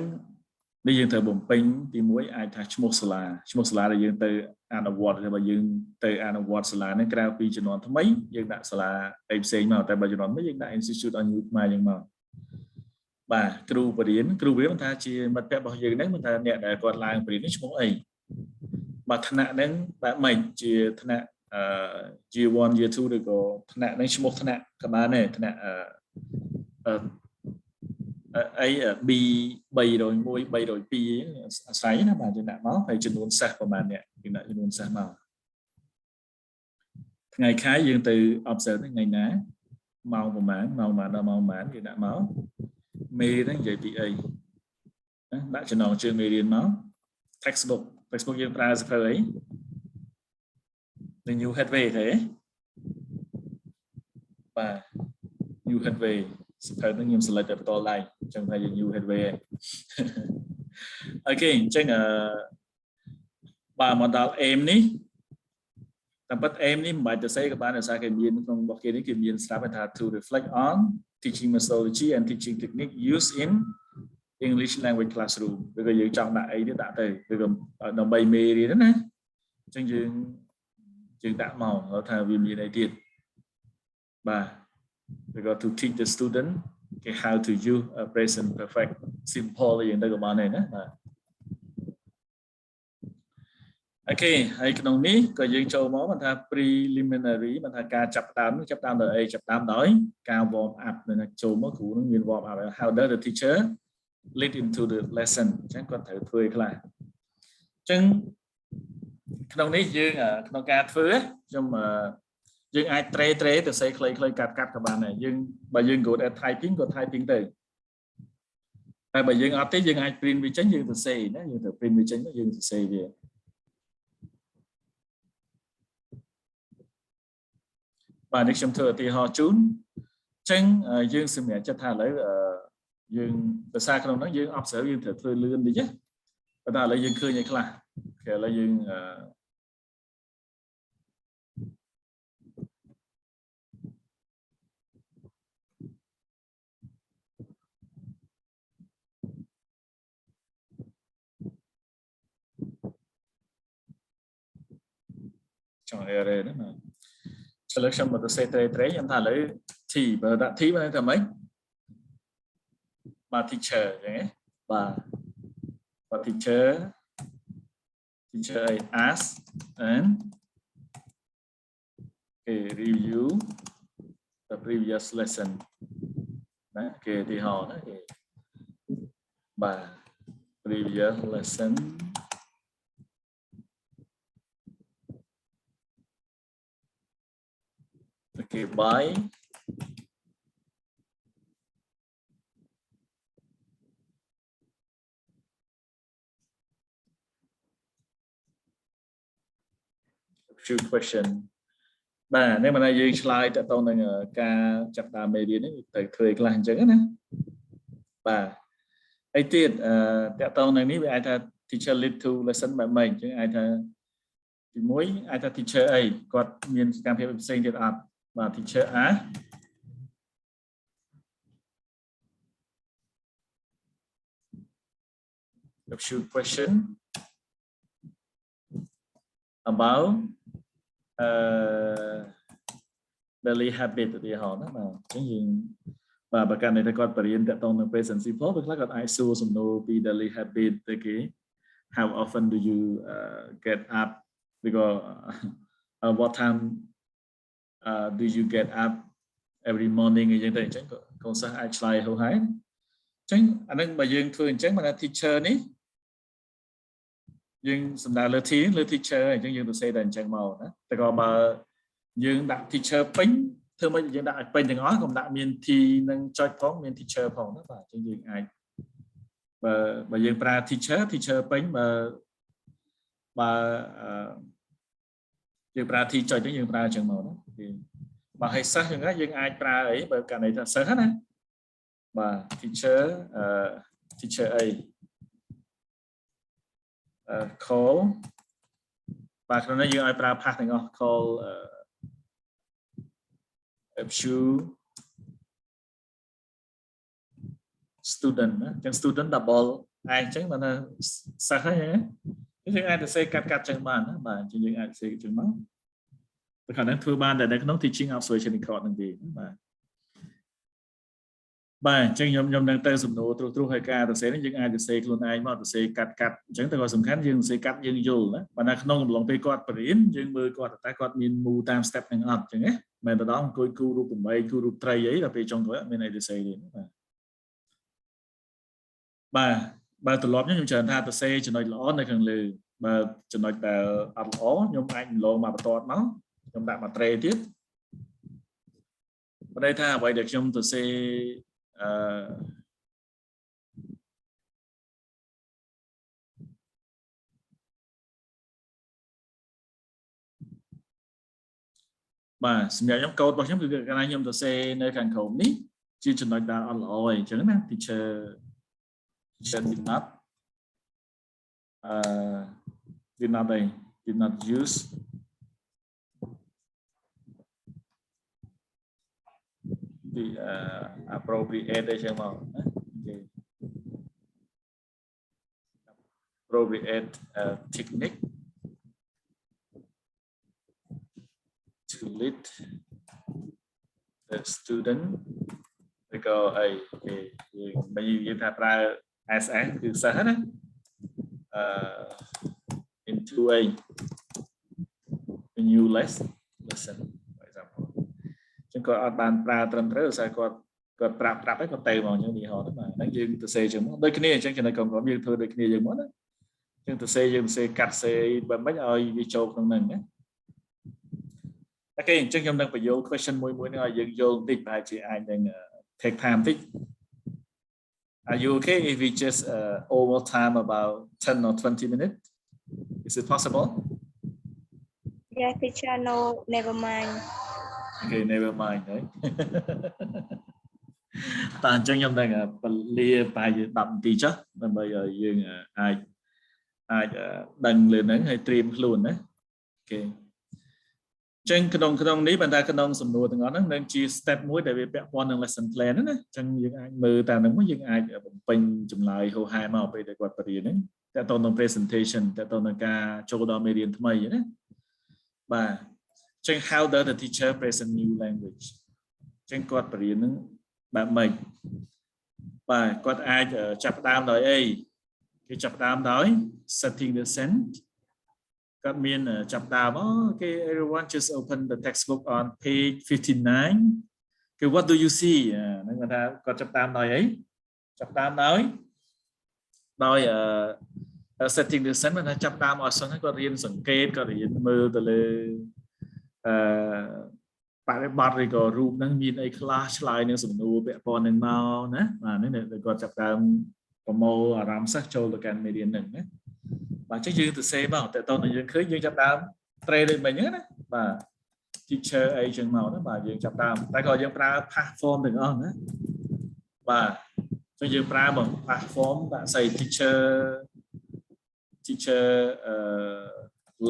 នេះយើងត្រូវបំពេញទី1អាចថាឈ្មោះសាលាដែលយើងទៅអនុវត្តបើយើងទៅអនុវត្តសាលានេះក្រៅពីជំនាន់ថ្មីយើងដាក់សាលាផ្សេងមកតែបើជំនាន់ថ្មីយើងដាក់ institute ឲ្យnew ខ្មែរយ៉ាងមកបាទគ្រូបរៀនថាជាមិត្តភក្តិរបស់យើងហ្នឹងមិនថាអ្នកដែលគាត់ឡើងបរៀននេះឈ្មោះអីបាទថ្នាក់ហ្នឹងបែបម៉េចជាថ្នាក់year 1 year 2ឬក៏ថ្នាក់ហ្នឹងឈ្មោះថ្នាក់ក៏បានដែរថ្នាក់អី B 301 302អាស្រ័យណាបាទយើងដាក់មកហើយចំនួនសិស្សប្រហែលអ្នកយើងដាក់ចំនួនសិស្សមកថ្ងៃខែយើងទៅ observe ថ្ងៃណាម៉ោងប្រហែលដល់ម៉ោងប្រហែលយើងដាក់មកមេហ្នឹងនិយាយពីអីដាក់ចំណងជើងមេរៀនមក textbook យើងប្រើសៀវភៅអី The new headway ទេបាទ new headway សៀវភៅហ្នឹងខ្ញុំ select តែបន្ត like អញ្ចឹងថាជា new headway អូខេអញ្ចឹងបាទមកដល់ aim នេះតែប៉ុត aim នេះមិនបាច់ទៅសេក៏បានដោយសារគេមានក្នុងរបស់គេនេះគេមានស្រាប់ថា to reflect on teaching methodology and teaching technique used in English language classroom ឬក៏យើងចង់ដាក់អីទៀតដាក់ទៅឬក៏ដើម្បីមេរៀនណាអញ្ចឹងយើងដាក់មកថាវាមានអីទៀតបាទឬក៏ to teach the student cái how to use present perfect simple อย่างđây của bạn này nhé. Ok, hay cái đồng ní có dương châu máu mình tha preliminary mình tha ca chập tam đời chập tam đói ca warm up nên châu máu cũ nó nguyên warm up how does the teacher lead into the lesson chẳng có thể thuê là chẳng cái đồng ní dương nó ca thuê nhưng mà dương ai tre từ xây clay cắt các bạn này dương bà dương của typing từ bà dương ở tới dương ai print vi chánh dương từ xây nó dương từ print vi chánh nó dương từ xây về và nếu chúng thừa thì họ trốn tranh dương sự mẹ cho thà lấy dương từ xa không nói dương observe dương thừa lươn đi chứ và ta lấy dương khơi như thế là kể là dương chọn area đó mà selection mà tôi sẽ tre em thà lấy thì và đã thi vào đây mấy mà teacher nhé và teacher ask and review the previous lesson đấy thì họ đó và previous lesson okay by few question bà nếu mà này slide tại tao này ca chặt đà mê biến ấy tại thời là hình chữ nè bà ấy tiết tại tao này ní với ai ta teacher lead to lesson bài mình chứ ai ta thì mỗi ai ta teacher ấy còn miền cam phê sinh thì và teacher á a few question about daily habit thì họ nó là cái gì và bà cái này ta còn bari tại tông là present simple với các con ISO some no be daily habit cái how often do you get up because what time do you get up every morning như thế chẳng con sẽ actually hầu hết chẳng anh đang bà dương thường chẳng mà là teacher ní dương sầm đà lơ teacher chẳng dương tôi xây đèn chẳng màu đóแต่còn bà dương đặt teacher pính thường mấy dương đặt pính thì nói còn đặt miền thì nâng cho phóng miền teacher phòng đó và chẳng dương ai bà dương pra teacher pính bà dương pra thì cho chẳng dương pra chẳng màu đó thì bà hay sát những cái dương ai pra ấy bởi cả này thật sớm hết á bà teacher A call và nó dương ai pra phát này call a few student chẳng student double ai chẳng mà nó sát hết nhé cái ai được xây cắt chẳng bàn đó bà chỉ những ai xây chẳng máu khả năng thưa ban để nó teaching out rồi trên record gì mà bài chẳng nhom đang tay sum nô tru hay ca tôi sẽ những ai được xây luôn ai mà tôi sẽ cắt chẳng tôi gọi sum khán dương sẽ cắt dương dù đó và nó không lòng tay quạt bền dương mưa quạt tay quạt min mu tam step hàng ọt chẳng ấy mà từ đó coi cu ru cùng bay cu ru tray ấy là về trong gói bên này được xây đến bà từ lót nhung chờ tha tôi xây cho nói ló này càng lừ mà cho nói là ló nhung anh lô mà to máu nhung đại mà tray tiếp ở đây tha vậy được trong tôi xây mà xem nhóm code bao nhóm cái này nhóm tôi sẽ nơi càng khẩu ní chỉ cho nói là rồi chẳng nè teacher did not use the appropriate đây xem nào appropriate technique to lead the student ก็ไอ้ไม่ยืนถ้าប្រើ SS គឺសិស្សណាinto a new lesson for example ចឹងគាត់អត់បានប្រើត្រឹមត្រូវដោយសារគាត់ប្រាប់ឲ្យគាត់ទៅមកអញ្ចឹងឧទាហរណ៍ទៅបាទហ្នឹងយើងទៅសេចឹងមកដូចគ្នាអញ្ចឹងចំណុចក្រុមយើងធ្វើដូចគ្នាយើងមកណាចឹងទៅសេយើងសេកាត់សេបើមិនឲ្យវាចូលក្នុងហ្នឹងណាអូខេអញ្ចឹងខ្ញុំនឹងបញ្យល់ question មួយនេះឲ្យយើងយល់បន្តិចប្រហែលជាអាចនឹង take time បន្តិច Are you okay if we just over time about 10 or 20 minutes? Is it possible? Yeah, teacher, no, never mind. Okay, never mind ហើយតើអញ្ចឹងខ្ញុំនឹងពលាប្រហែលជា10នាទីចុះដើម្បីឲ្យយើងអាចដឹងលើហ្នឹងហើយត្រៀមខ្លួនណាអូខេចឹងក្នុងនេះបើតែក្នុងសំណួរទាំងអស់ហ្នឹងនឹងជា step មួយដែលវាពាក់ព័ន្ធនឹង lesson plan ណាចឹងយើងអាចមើលតាមហ្នឹងមកយើងអាចបំពេញចម្លើយហោហែមកពេលដែលគាត់បរៀនហ្នឹងតើតើនឹង presentation តើតើនឹងការចូលដល់មេរៀនថ្មីណាបាទចឹង how does the teacher present new language ចឹងគាត់បរៀនហ្នឹងបែបម៉េចបាទគាត់អាចចាប់ផ្ដើមដោយអីគេចាប់ផ្ដើមដោយ setting the scene គាត់មានចាប់ដើមokay everyone just open the textbook on page 59 okay what do you see ហ្នឹងគាត់ថាគាត់ចាប់ដើមដោយអីចាប់ដើមដោយ setting the scene ថាចាប់ដើមឲ្យសិស្សគាត់រៀនសង្កេតគាត់រៀនមើលទៅលើបរិបទឬក៏រូបហ្នឹងមានអីខ្លះឆ្លើយនឹងសំណួរពាក់ព័ន្ធនឹងមកណាបាទនេះគាត់ចាប់ដើមប្រមូលអារម្មណ៍សិស្សចូលទៅកាន់មេរៀនហ្នឹងណាបាទចឹងយើងទៅសេមកតើតើយើងឃើញយើងចាប់ដើម trade ដូចមិញហ្នឹងណាបាទ teacher អីចឹងមកណាបាទយើងចាប់ដើមតែក៏យើងប្រើ past form ទាំងអស់ណាបាទចឹងយើងប្រើមក past form ដាក់ស្អី teacher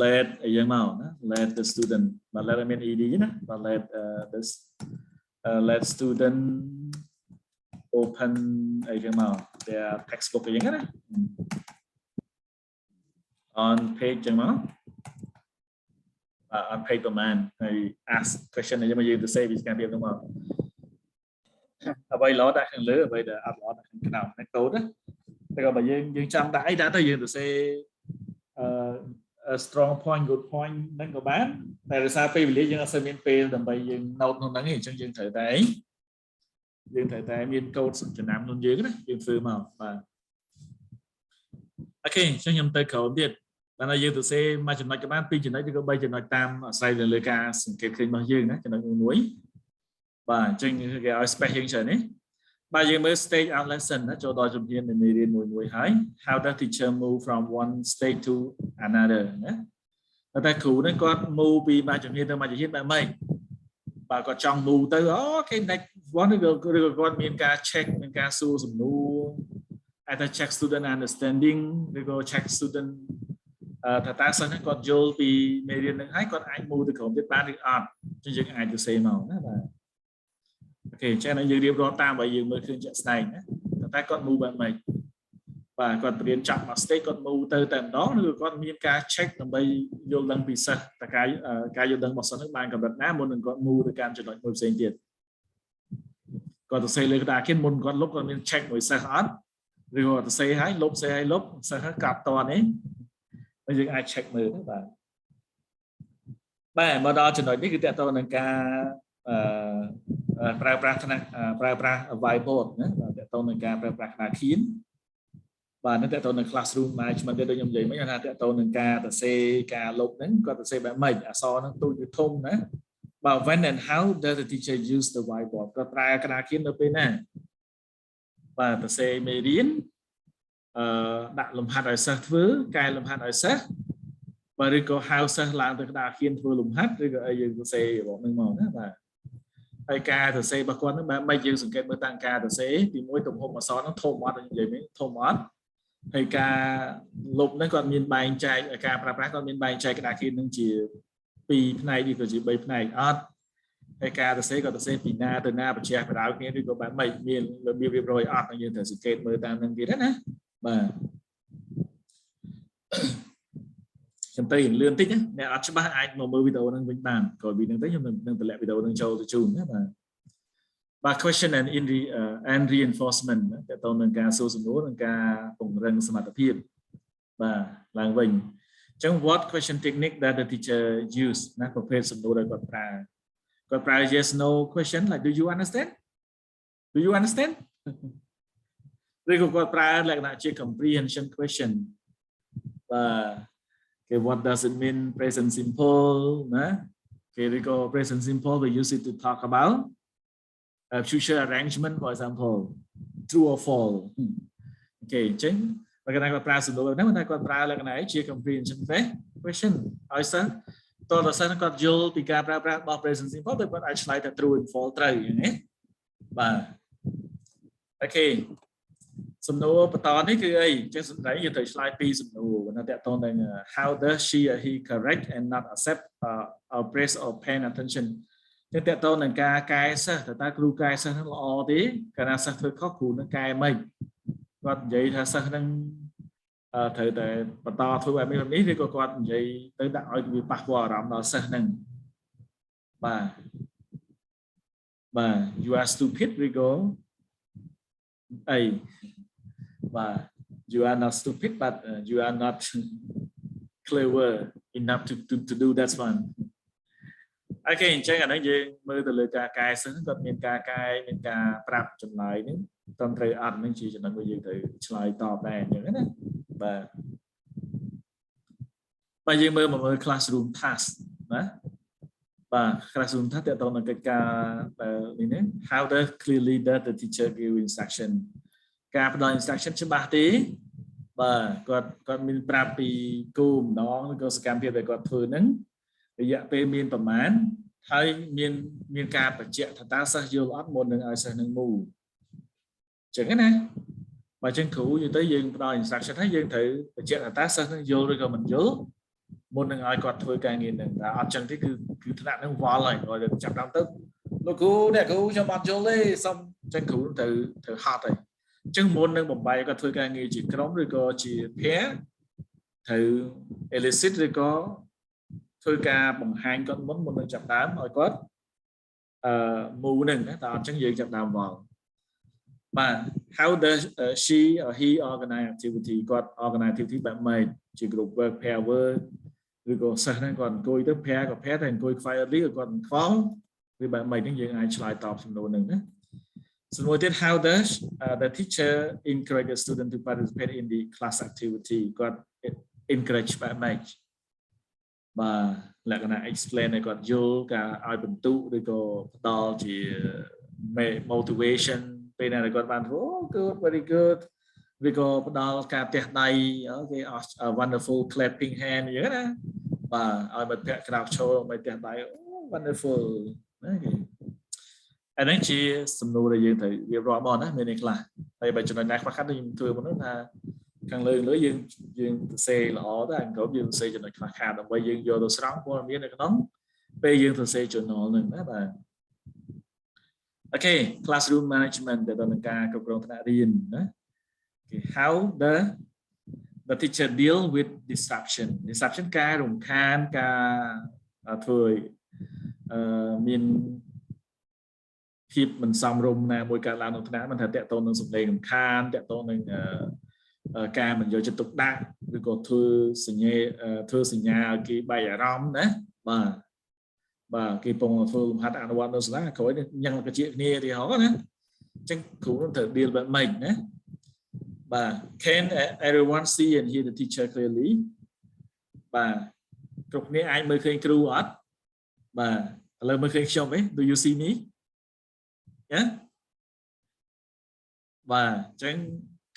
led អីចឹងមកណា led the student បាទ led មាន ed ណាបាទ led student open អីចឹងមក their textbook អីចឹងណាon page ចឹងមក on page ប្រហែលហើយ ask question អីមកយើងទៅ say វិស្វកម្មហ្នឹងមកអ្វីល្អដាក់ខាងលើអ្វីដែលអត់ល្អដាក់ខាងក្រោមហ្នឹងកូដណាតែក៏បើយើងចង់ដាក់អីដាក់ទៅយើងទៅ say strong point good point ហ្នឹងក៏បានតែដោយសារពេលវេលាយើងអត់សូវមានពេលដើម្បីយើង note ក្នុងហ្នឹងទេអញ្ចឹងយើងត្រូវតែមានកូដចំណាំខ្លួនយើងណាយើងធ្វើមកបាទអូខេអញ្ចឹងខ្ញុំទៅក្រោមទៀតបានឲ្យយើងទៅសេមួយចំណុចក៏បាន2ចំណុចឬក៏3ចំណុចតាមអាស្រ័យទៅលើការសង្កេតឃើញរបស់យើងណាចំណុចមួយបាទអញ្ចឹងគេឲ្យ space យើងច្រើននេះបាទយើងមើល stage out lesson ណាចូលដល់ជំហាននៃមេរៀនមួយហើយ how does teacher move from one stage to another ណាតែគ្រូហ្នឹងគាត់ move ពីមួយជំហានទៅមួយជំហានបែបម៉េចបាទគាត់ចង់ move ទៅគេ next one ឬក៏គាត់មានការ check មានការសួរសំណួរអាចថា check student understanding ឬក៏ check student ថាតើសិស្សហ្នឹងគាត់យល់ពីមេរៀនហ្នឹងហើយគាត់អាច move ទៅក្រុមទៀតបានឬអត់អញ្ចឹងយើងអាចទៅសេមកណាបាទអូខេចឹងយើងរៀបរាប់តាមឲ្យយើងមើលឃើញជាក់ស្ដែងណាតែគាត់ move បែបម៉េចបាទគាត់រៀនចាប់មក stage គាត់ move ទៅតែម្ដងឬក៏គាត់មានការ check ដើម្បីយល់ដឹងពីសិស្សតើការយល់ដឹងរបស់សិស្សហ្នឹងបានកម្រិតណាមុននឹងគាត់ move ទៅកាន់ចំណុចមួយផ្សេងទៀតគាត់ទៅសេលើក្តារខៀនមុនគាត់លុបគាត់មាន check មួយសិស្សអត់ឬក៏ទៅសេឲ្យលុបសិស្សកាត់តនេះយើងអាច check មើលបាទមកដល់ចំណុចនេះគឺតើតើនឹងការប្រើប្រាស់ whiteboard ណាបាទតើតើនឹងការប្រើប្រាស់ក្តារខៀនបាទនឹងតើតើនឹង classroom management ដូចខ្ញុំនិយាយមិញថាតើតើនឹងការសរសេរការលុបហ្នឹងគាត់សរសេរបែបម៉េចអក្សរហ្នឹងទូចឬធំណាបាទ when and how does the teacher use the whiteboard គាត់ប្រើក្តារខៀននៅពេលណាបាទសរសេរមេរៀនដាក់លំហាត់ឲ្យសិស្សធ្វើកែលំហាត់ឲ្យសិស្សបាទឬក៏ហៅសិស្សឡើងទៅក្តារខៀនធ្វើលំហាត់ឬក៏យើងសរសេររបស់នឹងមកណាបាទហើយការសរសេររបស់គាត់ហ្នឹងបែបម៉េចយើងសង្កេតមើលតាំងការសរសេរទី1ទំហំអក្សរហ្នឹងធំអត់និយាយមិញធំអត់ហើយការលុបហ្នឹងគាត់មានបែងចែកការប្រើប្រាស់គាត់មានបែងចែកក្តារខៀនហ្នឹងជា2ផ្នែកឬក៏ជា3ផ្នែកអត់ហើយការសរសេរគាត់សរសេរពីណាទៅណាបញ្ជាក់បដៅគ្នាឬក៏បែបម៉េចមានរបៀបរៀបរយអត់យើងត្រូវសង្កេតមើលតាមហ្នឹងទៀតណាបាទខ្ញុំទៅលឿនតិចណាអ្នកអត់ច្បាស់អាចមកមើលវីដេអូហ្នឹងវិញបានក៏វីដេអូហ្នឹងទៅខ្ញុំនឹងតម្លាក់វីដេអូហ្នឹងចូលទៅជូនណាបាទ But question and reinforcement តើតើនឹងការសួរសំណួរនិងការពង្រឹងសមត្ថភាពបាទឡើងវិញអញ្ចឹង what question technique that the teacher use ណាប្រភេទសំណួរដែលគាត់ប្រើ yes no question like do you understand ឬក៏គាត់ប្រើលក្ខណៈជា comprehension question បាទ what does it mean present simple ណាគេឬក៏ present simple we use it to talk about future arrangement for example true or false អូខេអញ្ចឹងបើគាត់ប្រើសំណួរហ្នឹងតែគាត់ប្រើលក្ខណៈជា comprehension question ឲ្យសិស្សតើសិស្សគាត់យល់ពីការប្រើប្រាស់របស់ present simple ទៅគាត់អាចឆ្លើយថា true and false ត្រូវអញ្ចឹងណាបាទអូខេសំណួរបន្តនេះគឺអីអញ្ចឹងសម្រាប់យើងត្រូវឆ្លើយពីសំណួរណាតើតើនឹង how does she or he correct and not accept or praise or pay attention តែតើតើនឹងការកែសិស្សតើគ្រូកែសិស្សហ្នឹងល្អទេកាលណាសិស្សធ្វើខុសគ្រូនឹងកែមិនគាត់និយាយថាសិស្សហ្នឹងត្រូវតែបន្តធ្វើបែបនេះឬក៏គាត់និយាយទៅដាក់ឲ្យវាប៉ះពាល់អារម្មណ៍ដល់សិស្សហ្នឹងបាទ you are stupid ឬក៏អីបាទ you are not stupid but you are not clever enough to do that one អូខេអញ្ចឹងអានេះយើងមើលទៅលើការកែសិស្សគាត់មានការកែមានការប្រាប់ចម្លើយនេះត្រឹមត្រូវអត់នឹងជាចំណុចមួយយើងត្រូវឆ្លើយតបដែរអញ្ចឹងណាបាទយើងមើល classroom task ណាបាទ classroom task តើតើនឹងកិច្ចការនេះណា how does clearly that the teacher give instruction ការផ្ដល់ instruction ច្បាស់ទេបាទគាត់មានប្រាប់ពីគោលបំណងឬក៏សកម្មភាពដែលគាត់ធ្វើហ្នឹងរយៈពេលមានប្រមាណហើយមានការបញ្ជាក់ថាតើសិស្សយល់អត់មុននឹងឲ្យសិស្សនឹងមូអញ្ចឹងណាបើអញ្ចឹងគ្រូនិយាយទៅយើងផ្ដល់ instruction ហើយយើងត្រូវបញ្ជាក់ថាតើសិស្សនឹងយល់ឬក៏មិនយល់មុននឹងឲ្យគាត់ធ្វើការងារហ្នឹងតែអត់អញ្ចឹងទេគឺថ្នាក់ហ្នឹងវល់ហើយគាត់ចាប់ដើមទៅលោកគ្រូអ្នកគ្រូខ្ញុំអត់យល់ទេសុំអញ្ចឹងគ្រូត្រូវហត់ហើយអញ្ចឹងមុននឹងបំបីគាត់ធ្វើការងារជាក្រុមឬក៏ជា pair ត្រូវ elicit ឬក៏ធ្វើការបង្ហាញគាត់មុននឹងចាប់ដើមឲ្យគាត់មូនឹងតែអត់ចឹងយើងចាប់ដើមវល់បាទ how does she or he organize activity គាត់ organize activity បែបម៉េចជា group work pair work ឬក៏សិស្សហ្នឹងគាត់អង្គុយទៅ pair ក៏ pair តែអង្គុយ quietly ក៏គាត់ខ្វល់ឬបែបម៉េចហ្នឹងយើងអាចឆ្លើយតបសំណួរហ្នឹងណាសំណួរទៀត how does the teacher encourage the student to participate in the class activity គាត់ encourage បែបម៉េចបាទលក្ខណៈ explain ឲ្យគាត់យល់ការឲ្យបន្ទុកឬក៏ផ្ដល់ជា motivation ពេលណាគាត់បានធ្វើ good very good ឬក៏ផ្ដល់ការទះដៃអូខេ wonderful clapping hand អញ្ចឹងណាបាទឲ្យមិត្តភក្តិក្រោកឈរឲ្យទះដៃ wonderful ណាគេអានេះជាសំណួរដែលយើងត្រូវរៀបរាប់មកណាមាននេះខ្លះហើយបើចំណុចណាខ្វះខាតខ្ញុំធ្វើមកនោះថាខាងលើយើងសរសេរល្អតែខាងក្រោមយើងសរសេរចំណុចខ្វះខាតដើម្បីយើងយកទៅស្រង់ព័ត៌មាននៅក្នុងពេលយើងសរសេរ journal ហ្នឹងណាបាទអូខេ classroom management ទៅដល់ការគ្រប់គ្រងថ្នាក់រៀនណា how the teacher deal with disruption ការរំខានការធ្វើមានភាពមិនសមរម្យណាមួយកើតឡើងក្នុងថ្នាក់មិនថាតកតងនឹងសម្លេងរំខានតកតងនឹងការមិនយកចិត្តទុកដាក់ឬក៏ធ្វើសញ្ញាឲ្យគេបែកអារម្មណ៍ណាបាទគេពងធ្វើលំហាត់អនុវត្តនៅសាលាក្រោយញ៉ាំកជាគ្នាទីហោណាអញ្ចឹងគ្រូនឹងត្រូវ deal បែបម៉េចណាបាទ can everyone see and hear the teacher clearly បាទគ្រប់គ្នាអាចមើលឃើញគ្រូអត់បាទឥឡូវមើលឃើញខ្ញុំទេ do you see me បាទអញ្ចឹង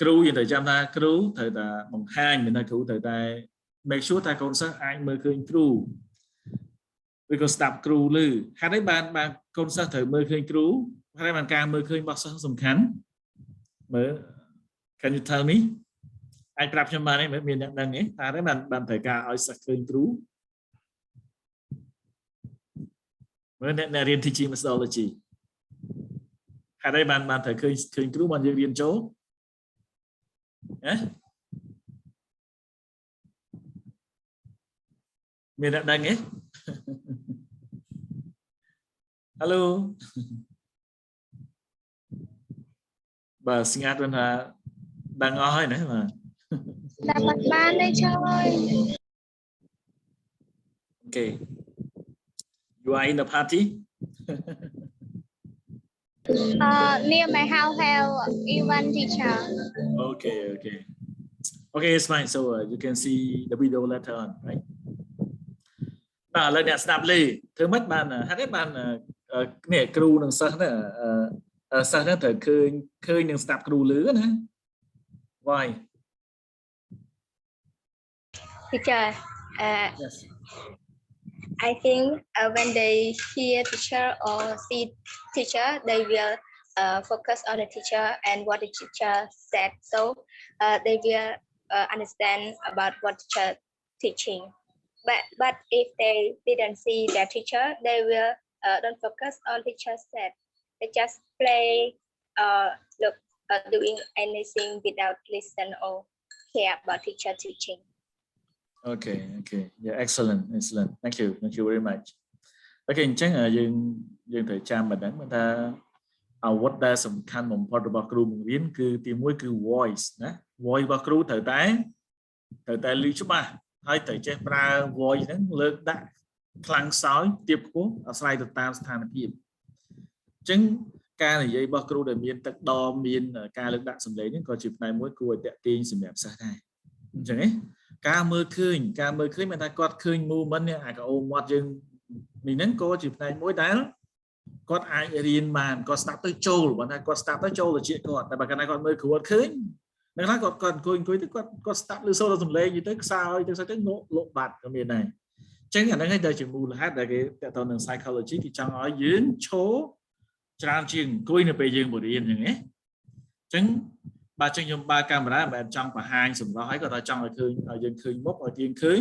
គ្រូយើងត្រូវចាំថាគ្រូត្រូវតែបង្ហាញមានថាគ្រូត្រូវតែ make sure ថាកូនសិស្សអាចមើលឃើញគ្រូឬក៏ស្ដាប់គ្រូឮហេតុអីបានកូនសិស្សត្រូវមើលឃើញគ្រូហេតុអីបានការមើលឃើញរបស់សិស្សសំខាន់មើល Can you tell me អាចប្រាប់ខ្ញុំបានទេមានអ្នកដឹងទេតើបានត្រូវការឲ្យសិស្សឃើញគ្រូមើលអ្នករៀន teaching methodology ហេតុអីបានត្រូវឃើញគ្រូបានយើងរៀនចូលណាមានអ្នកដឹងទេ Hello bà xin ngắt bên là đang ngó nữa mà Đã bật ban đây trời. okay you are in the party Near my house have event teacher. okay it's fine so you can see the video later on right lần này snap ly thứ mất ban hết ban nè crew đằng sau nè sau đó thời khơi đằng snap crew lứa nữa why Teacher, yes. I think when they hear teacher or see teacher, they will focus on the teacher and what the teacher said. So they will understand about what teacher teaching. But if they didn't see their teacher, they will don't focus on teacher said. They just play, look, doing anything without listen or care about teacher teaching. Okay yeah excellent thank you very much okay អញ្ចឹងយើងត្រូវចាំបណ្ដឹងថាអ្វីដែលសំខាន់បំផុតរបស់គ្រូបង្រៀនគឺទី1គឺ voice ណា voice របស់គ្រូត្រូវតែឮច្បាស់ហើយត្រូវចេះប្រើ voice ហ្នឹងលើកដាក់ខ្លាំងខ្សោយទាបខ្ពស់អាស្រ័យទៅតាមស្ថានភាពអញ្ចឹងការនិយាយរបស់គ្រូដែលមានទឹកដមមានការលើកដាក់សម្លេងហ្នឹងក៏ជាផ្នែកមួយគួរឲ្យតាក់ទាញសម្រាប់សិស្សដែរអញ្ចឹងណាការមើលឃើញមានថាគាត់ឃើញ movement នេះអាចអូមាត់យើងនេះហ្នឹងក៏ជាផ្នែកមួយដែលគាត់អាចរៀនបានគាត់ស្ដាប់ទៅចូលបើថាគាត់ស្ដាប់ទៅចូលទៅជាគាត់តែបើកាលណាគាត់មើលគ្រូអត់ឃើញនៅខ្លះគាត់អង្គុយទៅគាត់ស្ដាប់ឮសូរសំឡេងទៅខ្សោយទៅលោកបាត់ក៏មានដែរអញ្ចឹងអាហ្នឹងឯងដែលជាមូលហេតុដែលគេតទៅនឹង psychology គេចង់ឲ្យយើងឈរច្រើនជាងអង្គុយនៅពេលយើងបរៀនអញ្ចឹងណាអញ្ចឹងបើចឹងខ្ញុំបើកាមេរ៉ាមិនចង់បង្ហាញសម្រស់ហើយក៏តែចង់ឲ្យឃើញឲ្យយើងឃើញមុខឲ្យយើងឃើញ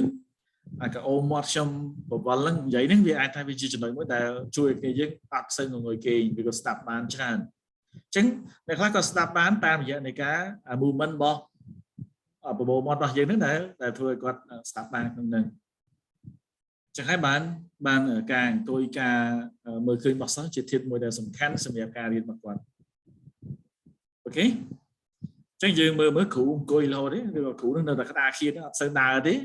អាកអូមាត់ខ្ញុំបវលហ្នឹងនិយាយហ្នឹងវាអាចថាវាជាចំណុចមួយដែលជួយឲ្យគេយើងអត់សូវងុយគេវាក៏ស្ដាប់បានច្រើនអញ្ចឹងអ្នកខ្លះក៏ស្ដាប់បានតាមរយៈនៃការ movement របស់បបោមាត់របស់យើងហ្នឹងដែលធ្វើឲ្យគាត់ស្ដាប់បានក្នុងហ្នឹងចឹងហើយបានការអង្គុយការមើលឃើញរបស់សិស្សជាធាតុមួយដែលសំខាន់សម្រាប់ការរៀនរបស់គាត់អូខេចឹងយើងមើលគ្រូអង្គុយរហូតទេឬក៏គ្រូនឹងនៅតែក្តារខៀនអត់សូវដើរទេ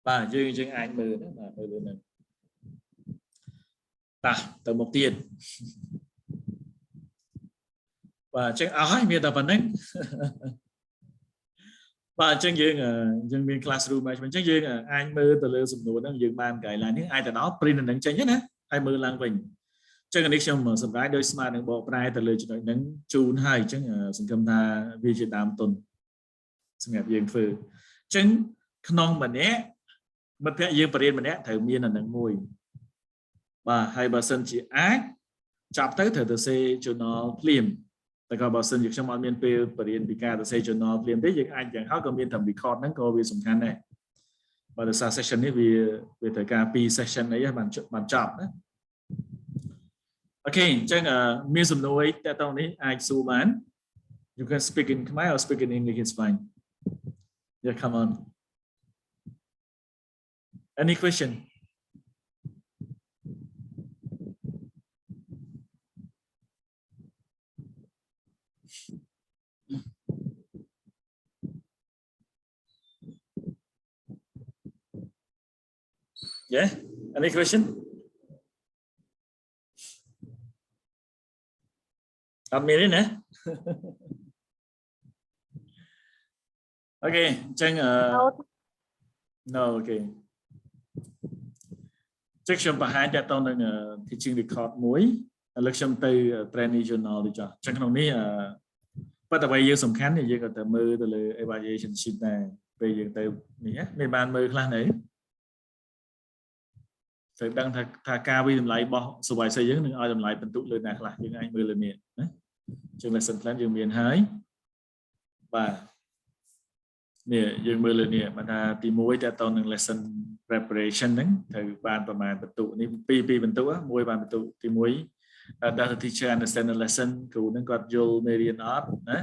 បាទយើងអាចមើលណាបាទមើលលើហ្នឹងទៅមុខទៀតបាទចឹងអស់ហើយមានតែប៉ុណ្្នឹងបាទចឹងយើងមាន classroom management ចឹងយើងអាចមើលទៅលើសំណួរហ្នឹងយើងបានកន្លែងនេះអាចទៅដល់ print ហ្នឹងចេញណាហើយមើលឡើងវិញចឹងនេះខ្ញុំសម្រាប់ដោយស្មាតនឹងបកប្រែទៅលើចំណុចហ្នឹងជូនហើយចឹងសង្ឃឹមថាវាជាដើមទុនសម្រាប់យើងធ្វើចឹងក្នុងម្នាក់មិត្តភក្តិយើងបរិញ្ញាម្នាក់ត្រូវមានអានឹងមួយបាទហើយបើសិនជាអាចចាប់ទៅត្រូវទៅសេ journal ភ្លាមតែក៏បើសិនជាខ្ញុំអត់មានពេលបរិញ្ញាពីការទៅសេ journal ភ្លាមទេយើងអាចយ៉ាងហោចក៏មានតែ record ហ្នឹងក៏វាសំខាន់ដែរបើដោយសារ session នេះវាត្រូវការ2 session អីបានចប់ណាអូខេអញ្ចឹងមានសំណួរអីតើតោះនេះអាចសួរបាន You can speak in Khmer or speak in English it's fine yeah come on any question yeah any question I'll meet in okay អញ្ចឹងno okay ចឹងខ្ញុំបង្ហាញតទៅនឹង teaching record មួយឥឡូវខ្ញុំទៅ trainee journal ទៅចុះចឹងក្នុងនេះប៉ុន្តែអ្វីយើងសំខាន់នេះយើងក៏ទៅមើលទៅលើ evaluation sheet ដែរពេលយើងទៅនេះមិនបានមើលខ្លះនៅត្រូវដឹងថាការវិតម្លៃរបស់ supervisor យើងនឹងឲ្យតម្លៃបន្ទុកលើណាខ្លះយើងអាចមើលលើនេះណាចឹង lesson plan យើងមានហើយបាទនេះយើងមើលលើនេះបើថាទី1តើតនឹង lesson preparation ហ្នឹងត្រូវបានប្រមាណបន្ទុកនេះ2បន្ទុកមួយបានបន្ទុកទី1 does the teacher understand the lesson គ្រូហ្នឹងគាត់យល់មេរៀនអត់ណា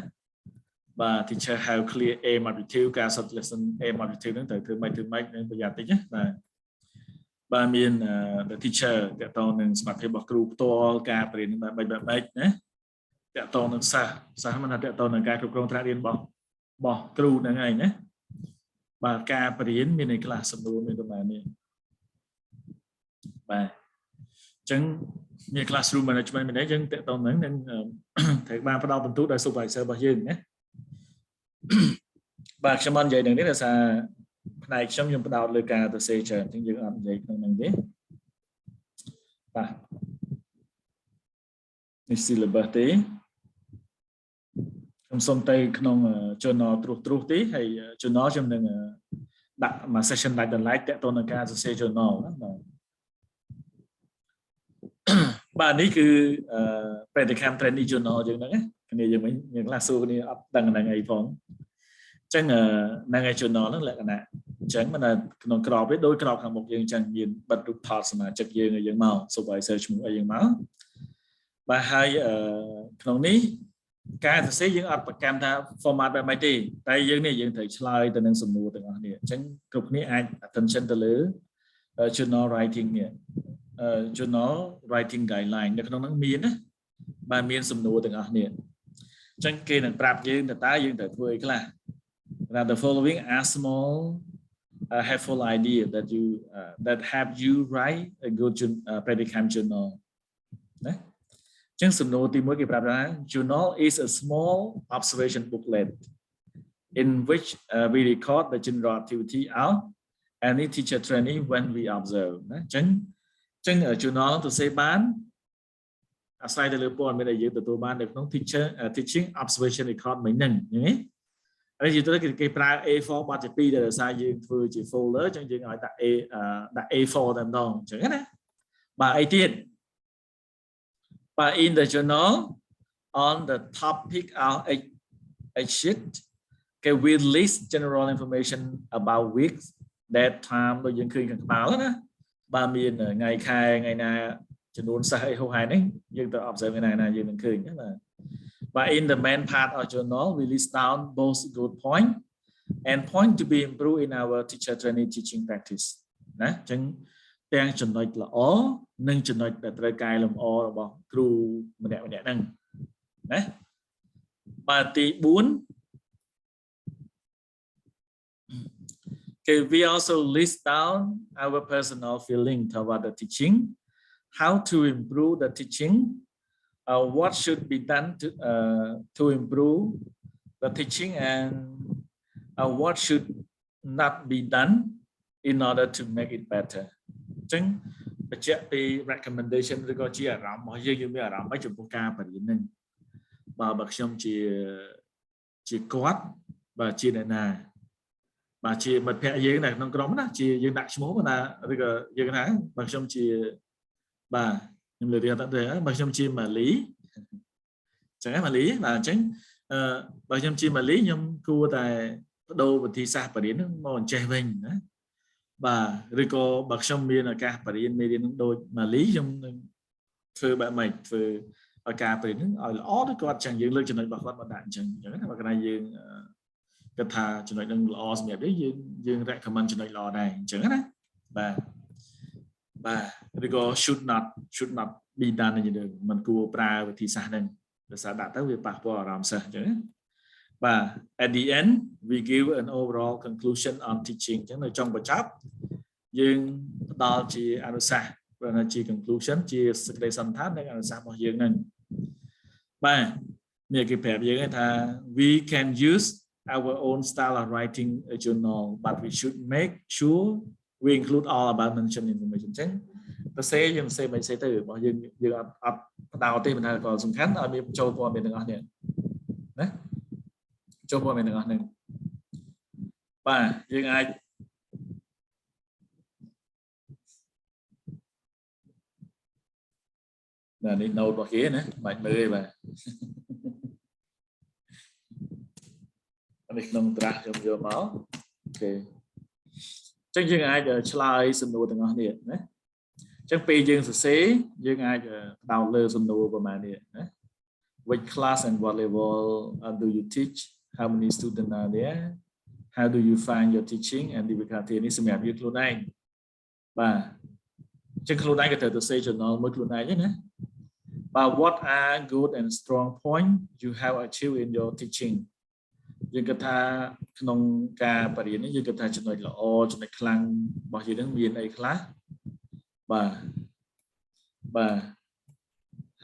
បាទ teacher have clear aim objective ការសិក្សា lesson aim objective ហ្នឹងត្រូវធ្វើម៉េចនឹងប្រយ័ត្នតិចណាបាទមាន the teacher តើតនឹងសមត្ថភាពរបស់គ្រូផ្ទាល់ការបរៀនបែបណា តតនឹងសាសមិនថាតតនឹងការគ្រប់គ្រងថ្នាក់រៀនរបស់គ្រូហ្នឹងឯងណាបាទការបរៀនមានន័យខ្លះសំណួរមានប្រហែលនេះបាទអញ្ចឹងមាន classroom management មានន័យយើងតតនឹងនឹងត្រូវបានផ្ដល់បន្ទូលដោយ supervisor របស់យើងណាបាទខ្ញុំបាននិយាយនឹងនេះដោយសារផ្នែកខ្ញុំផ្ដោតលើការទៅសេច្រើនអញ្ចឹងយើងអត់និយាយក្នុងហ្នឹងទេបាទនេះ syllabus ទេខ្ញុំសុំទៅក្នុង journal ត្រួសទេហើយ journal ខ្ញុំនឹងដាក់មួយ session ដាច់ដោយឡែកតទៅនឹងការសរសេរ journal ណាបាទនេះគឺ Practicum Trainee Journal យើងហ្នឹងគ្នាយើងវិញយើងខ្លះសួរគ្នាអត់ដឹងហ្នឹងអីផងអញ្ចឹងហ្នឹងឯ journal ហ្នឹងលក្ខណៈអញ្ចឹងមិនថាក្នុងក្របទេដោយក្របខាងមុខយើងអញ្ចឹងមានបិទរូបថតសមាជិកយើងមក supervisor ឈ្មោះអីយើងមកបាទហើយក្នុងនេះការសរសេរយើងអត់ប្រកាន់ថា format បែបម៉េចទេតែយើងនេះយើងត្រូវឆ្លើយទៅនឹងសំណួរទាំងអស់នេះអញ្ចឹងគ្រប់គ្នាអាច attention ទៅលើ journal writing នេះjournal writing guideline នៅក្នុងហ្នឹងមានណាបាទមានសំណួរទាំងអស់នេះអញ្ចឹងគេនឹងប្រាប់យើងតើយើងត្រូវធ្វើអីខ្លះ The following are small helpful idea that help you write a good Practicum journal ណាអញ្ចឹងសំណួរទី1គេប្រាប់ថា journal is a small observation booklet in which we record the general activity of any teacher trainee when we observe ណាអញ្ចឹងjournal ទៅសេបានអាស្រ័យទៅលើព័ត៌មានដែលយើងទទួលបាននៅក្នុង teaching observation record មិញហ្នឹងឃើញទេហើយយល់ទៅគេប្រើ A4 បទទី2ដែលដោយសារយើងធ្វើជា folder អញ្ចឹងយើងឲ្យដាក់ A4 តែម្ដងអញ្ចឹងណាបាទអីទៀតបាទ in the journal on the topic of a sheet គេ will list general information about weeks that time ដូចយើងឃើញខាងក្បាលណាបាទមានថ្ងៃខែថ្ងៃណាចំនួនសិស្សអីហូហែហ្នឹងយើងទៅ observe ថ្ងៃណាយើងនឹងឃើញណាបាទ But in the main part of journal we list down both good point and point to be improved in our teacher trainee teaching practice ណាអញ្ចឹងទាំងចំណុចល្អនិងចំណុចដែលត្រូវកែលម្អរបស់គ្រូម្នាក់ហ្នឹងណាបាទទី4 Okay, we also list down our personal feeling toward the teaching, how to improve the teaching, what should be done to improve the teaching, and what should not be done in order to make it better. អញ្ចឹងបញ្ជាក់ពី recommendation ឬក៏ជាអារម្មណ៍របស់យើងមានអារម្មណ៍អីចំពោះការបរៀនហ្នឹងបើខ្ញុំជាគាត់បាទជាអ្នកណាបាទជាមិត្តភក្តិយើងនៅក្នុងក្រុមណាជាយើងដាក់ឈ្មោះណាឬក៏យើងថាបើខ្ញុំជាបាទខ្ញុំលើកយកទៅបើខ្ញុំជាម៉ាលីអញ្ចឹងម៉ាលីបាទអញ្ចឹងបើខ្ញុំជាម៉ាលីខ្ញុំគួរតែបដូរវិធីសាស្ត្របរៀនហ្នឹងមកអញ្ចេះវិញណាបាទឬក៏បើខ្ញុំមានឱកាសបរៀនមេរៀនហ្នឹងដូចម៉ាលីខ្ញុំនឹងធ្វើបែបម៉េចធ្វើឲ្យការបរៀនហ្នឹងឲ្យល្អទៅគាត់ចឹងយើងលើកចំណុចរបស់គាត់មកដាក់អញ្ចឹងណាបើកាលណាយើងគាត់ថាចំណុចហ្នឹងល្អសម្រាប់យើង recommend ចំណុចល្អដែរអញ្ចឹងណាបាទឬក៏ should not be done នេះមិនគួរប្រើវិធីសាស្ត្រហ្នឹងដោយសារដាក់ទៅវាប៉ះពាល់អារម្មណ៍សិស្សអញ្ចឹងណាបាទ at the end we give an overall conclusion on teaching អញ្ចឹងនៅចុងបញ្ចប់យើងផ្ដល់ជាអនុសាសន៍បើថាជា conclusion ជាសេចក្តីសន្និដ្ឋាននៃអនុសាសន៍របស់យើងហ្នឹងបាទនេះគេប្រាប់យើងថា we can use our own style of writing a journal but we should make sure we include all about mentioned information អញ្ចឹងទៅសេយើងសេមិនសេទៅរបស់យើងអត់បដោតទេប៉ុន្តែក៏សំខាន់ឲ្យមានចូលព័ត៌មានទាំងអស់នេះណាចូលព័ត៌មានទាំងអស់នេះបាទយើងអាចនេះ note របស់គេណាបាច់មើលទេបាទនេះក្នុងត្រាស់ខ្ញុំយកមកអូខេអញ្ចឹងយើងអាចឆ្លើយសំណួរទាំងអស់នេះណាអញ្ចឹងពេលយើងសរសេរយើងអាចផ្ដោតលើសំណួរប្រមាណនេះណា Which class and what level do you teach? How many students are there? How do you find your teaching and difficulty នេះសម្រាប់យើងខ្លួនឯងបាទអញ្ចឹងខ្លួនឯងក៏ត្រូវទៅសេ journal មួយខ្លួនឯងណា but what are good and strong point you have achieved in your teaching យើងគិតថាក្នុងការបរិញ្ញានេះយើងគិតថាចំណុចល្អចំណុចខ្លាំងរបស់យើងនឹងមានអីខ្លះបាទ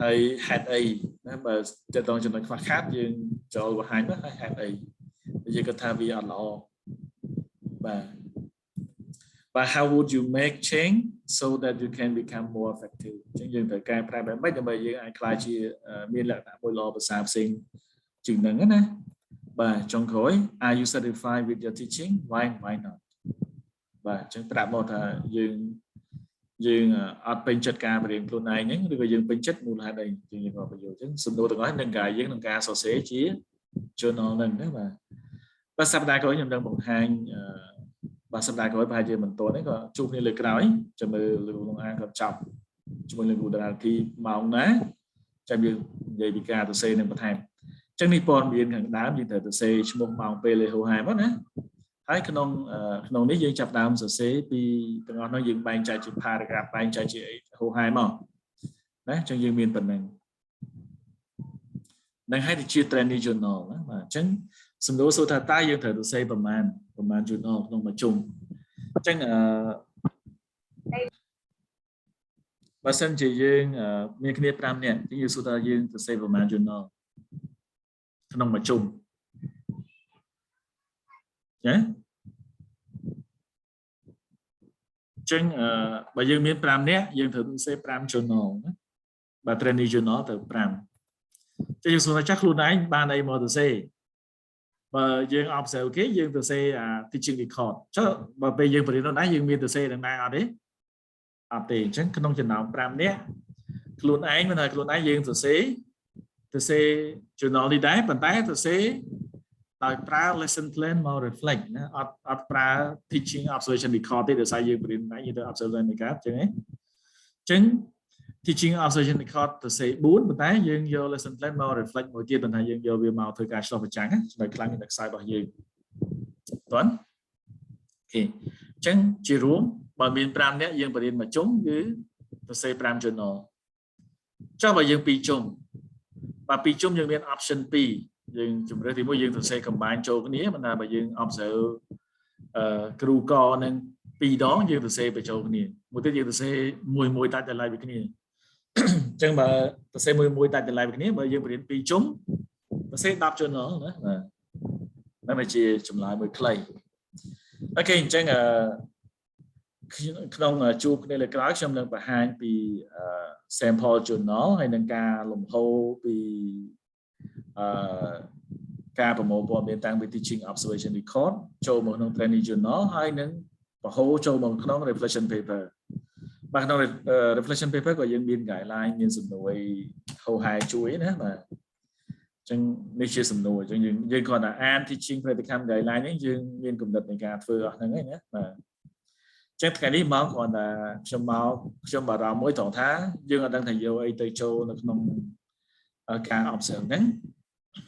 ហើយហេតុអីណាបើតើតើចំណុចខ្វះខាតយើងចូលបង្ហាញមកហើយហេតុអីយើងគិតថាវាអត់ល្អបាទ but how would you make change so that you can become more effective អញ្ចឹងយើងត្រូវកែប្រែបែបម៉េចដើម្បីយើងអាចក្លាយជាមានលក្ខណៈមួយល្អប្រសើរផ្សេងជាងហ្នឹងណាបាទចុងក្រោយ are you satisfied with your teaching why not បាទអញ្ចឹងប្រាប់មកថាយើងអត់ពេញចិត្តការរៀនខ្លួនឯងហ្នឹងឬក៏យើងពេញចិត្តមូលហេតុអីយើងក៏បញ្យល់អញ្ចឹងសំណួរទាំងអស់នឹងការយើងនឹងការសរសេរជា journal ហ្នឹងណាបាទសប្តាហ៍ក្រោយខ្ញុំនឹងបង្ហាញបាទសប្តាហ៍ក្រោយប្រហែលជាមិនទាន់ទេក៏ជួបគ្នាលើក្រោយចាំមើលលោកអានគាត់ចាប់ជាមួយនឹងគូតារាគីម៉ោងណាចាំយើងនិយាយពីការសរសេរនឹងបន្ថែមអញ្ចឹងនេះព័ត៌មានខាងដើមយើងត្រូវសរសេរឈ្មោះម៉ោងពេលលេហូហែមកណាហើយក្នុងនេះយើងចាប់ដើមសរសេរពីទាំងអស់នោះយើងបែងចែកជា paragraph បែងចែកជាហូហែមកណាអញ្ចឹងយើងមានប៉ុណ្ណឹងនឹងឲ្យទៅជា trainee journal ណាបាទអញ្ចឹងសំណួរសួរថាតើយើងត្រូវសរសេរប្រមាណ journal ក្នុងមួយជុំអញ្ចឹងបើសិនជាយើងមានគ្នា5នាក់យើងសួរថាយើងសរសេរប្រមាណ journal ក្នុងមួយជុំចាចឹងបើយើងមាន5នាក់យើងត្រូវសរសេរ5 journal ណាបើ trainee journal ទៅ5ចឹងយើងសួរថាចាស់ខ្លួនឯងបានអីមកសរសេរបើយើង observe គេយើងសរសេរ teaching record ចុះបើពេលយើងបរិញ្ញាបត្រយើងមានសរសេរដល់ណាអត់ទេអត់ទេអញ្ចឹងក្នុងចំណោម5នាក់ខ្លួនឯងមិនថាខ្លួនឯងយើងសរសេរ journal នេះដែរប៉ុន្តែសរសេរដោយប្រើ lesson plan មក reflect ណាអត់ប្រើ teaching observation record ទេដោយសារយើងបរិញ្ញាបត្រយើងទៅ observation record អញ្ចឹងអញ្ចឹង teaching observation record សរសេរ4ប៉ុន្តែយើងយក lesson plan មក reflect មួយទៀតប៉ុន្តែយើងយកវាមកធ្វើការឆ្លុះបញ្ចាំងចំណុចខ្លាំងនៃខ្សែរបស់យើងតើអូខេអញ្ចឹងជារួមបើមាន5នាក់យើងបរិញ្ញាបត្រមួយជុំគឺសរសេរ5 journal ចុះបើយើង2ជុំបើ2ជុំយើងមាន option 2យើងជំរើសទី1យើងសរសេរ combine ចូលគ្នាប៉ុន្តែបើយើង observe គ្រូកនឹង2ដងយើងសរសេរបញ្ចូលគ្នាមួយទៀតយើងសរសេរមួយដាច់ដោយឡែកពីគ្នាអញ្ចឹងបើសរសេរមួយដាច់ដោយឡែកពីគ្នាបើយើងបរៀន2ជុំសរសេរ10 journal ណាបាទนั่นជាចម្លើយមួយខ្លីអូខេអញ្ចឹងក្នុងជួបគ្នាលើក្រោយខ្ញុំនឹងបង្ហាញពី sample journal ហើយនឹងការលំហូរពីការប្រមូលព័ត៌មានតាំងពី teaching observation record ចូលមកក្នុង trainee journal ហើយនឹងបង្ហូរចូលមកក្នុង reflection paper បាទក្នុង reflection paper ក៏យើងមាន guideline មានសំណួរហៅហែជួយណាបាទអញ្ចឹងនេះជាសំណួរអញ្ចឹងយើងគ្រាន់តែអាន teaching Practicum guideline នេះយើងមានគំនិតនៃការធ្វើអស់ហ្នឹងហើយណាបាទអញ្ចឹងថ្ងៃនេះមកគ្រាន់តែខ្ញុំបារម្ភមួយត្រង់ថាយើងអត់ដឹងថាយកអីទៅចូលនៅក្នុងការ observe ហ្នឹង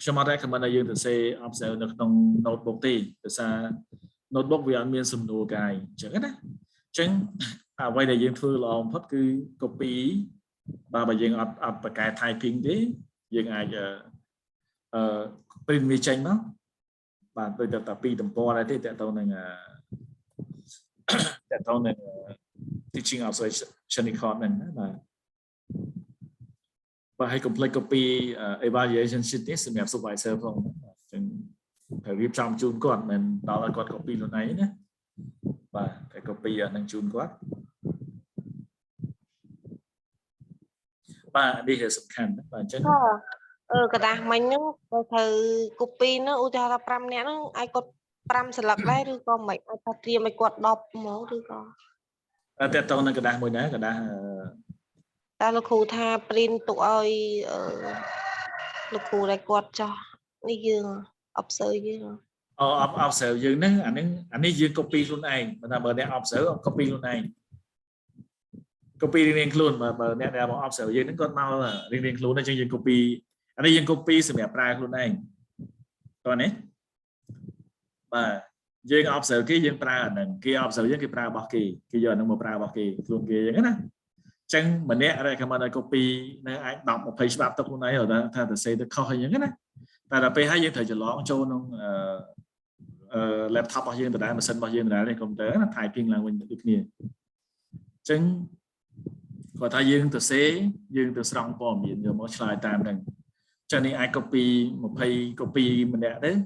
ខ្ញុំអត់ recommend ឲ្យយើងទៅសេ observe នៅក្នុង notebook ទេដោយសារ notebook វាអត់មានសំណួរកាយអញ្ចឹងណាអញ្ចឹងអ្វីដែលយើងធ្វើល្អបំផុតគឺ copy បើយើងអត់បកកែ typing ទេយើងអាចprint វាចេញមកបាទដូចតែ2ទំព័រដែរទេតើតទៅនឹងteaching observation record ហ្នឹងណាបាទឲ្យ complete copy evaluation sheet នេះសម្រាប់ supervisor ផងអញ្ចឹងត្រូវរៀបចំជូនគាត់មិនដល់ឲ្យគាត់ copy ខ្លួនឯងណាបាទតែ copy អានឹងជូនគាត់បាទនេះគឺសំខាន់ណាបាទអញ្ចឹងกระดาษមិញហ្នឹងទៅត្រូវ copy ហ្នឹងឧទាហរណ៍ថា5នាក់ហ្នឹងឲ្យគាត់5សន្លឹកដែរឬក៏មិនឲ្យគាត់ត្រៀមឲ្យគាត់10ហ្មងឬក៏តែតទៅនឹងกระดาษមួយដែរกระดาษតែលោកគ្រូថា print ទុកឲ្យលោកគ្រូដែលគាត់ចោះនេះយើង observe យើងobserve យើងហ្នឹងអានេះយើង copy ខ្លួនឯងបើអ្នក observe copy ខ្លួនឯង copy រៀងខ្លួនបើអ្នកដែលមក observe យើងហ្នឹងគាត់មករៀងខ្លួនអញ្ចឹងយើង copy អានេះយើង copy សម្រាប់ប្រើខ្លួនឯងតោះនេះបាទយើង observe គេយើងប្រើអាហ្នឹងគេ observe យើងគេប្រើរបស់គេយកអាហ្នឹងមកប្រើរបស់គេខ្លួនគេអញ្ចឹងណា chẳng mình nè đây comment copy này ai đọc một page bạc tập này rồi đó thay từ xây được kho những cái này tại là p2 dương thời giờ lõ cho nó laptop bao nhiêu từ đây mà sân bao nhiêu từ đây công tế là thay kinh là mình được nhiều chẳng còn thay dương từ xế dương từ strong form hiện giờ mỗi slide time này cho nên ai copy một page copy mình đẹp đấy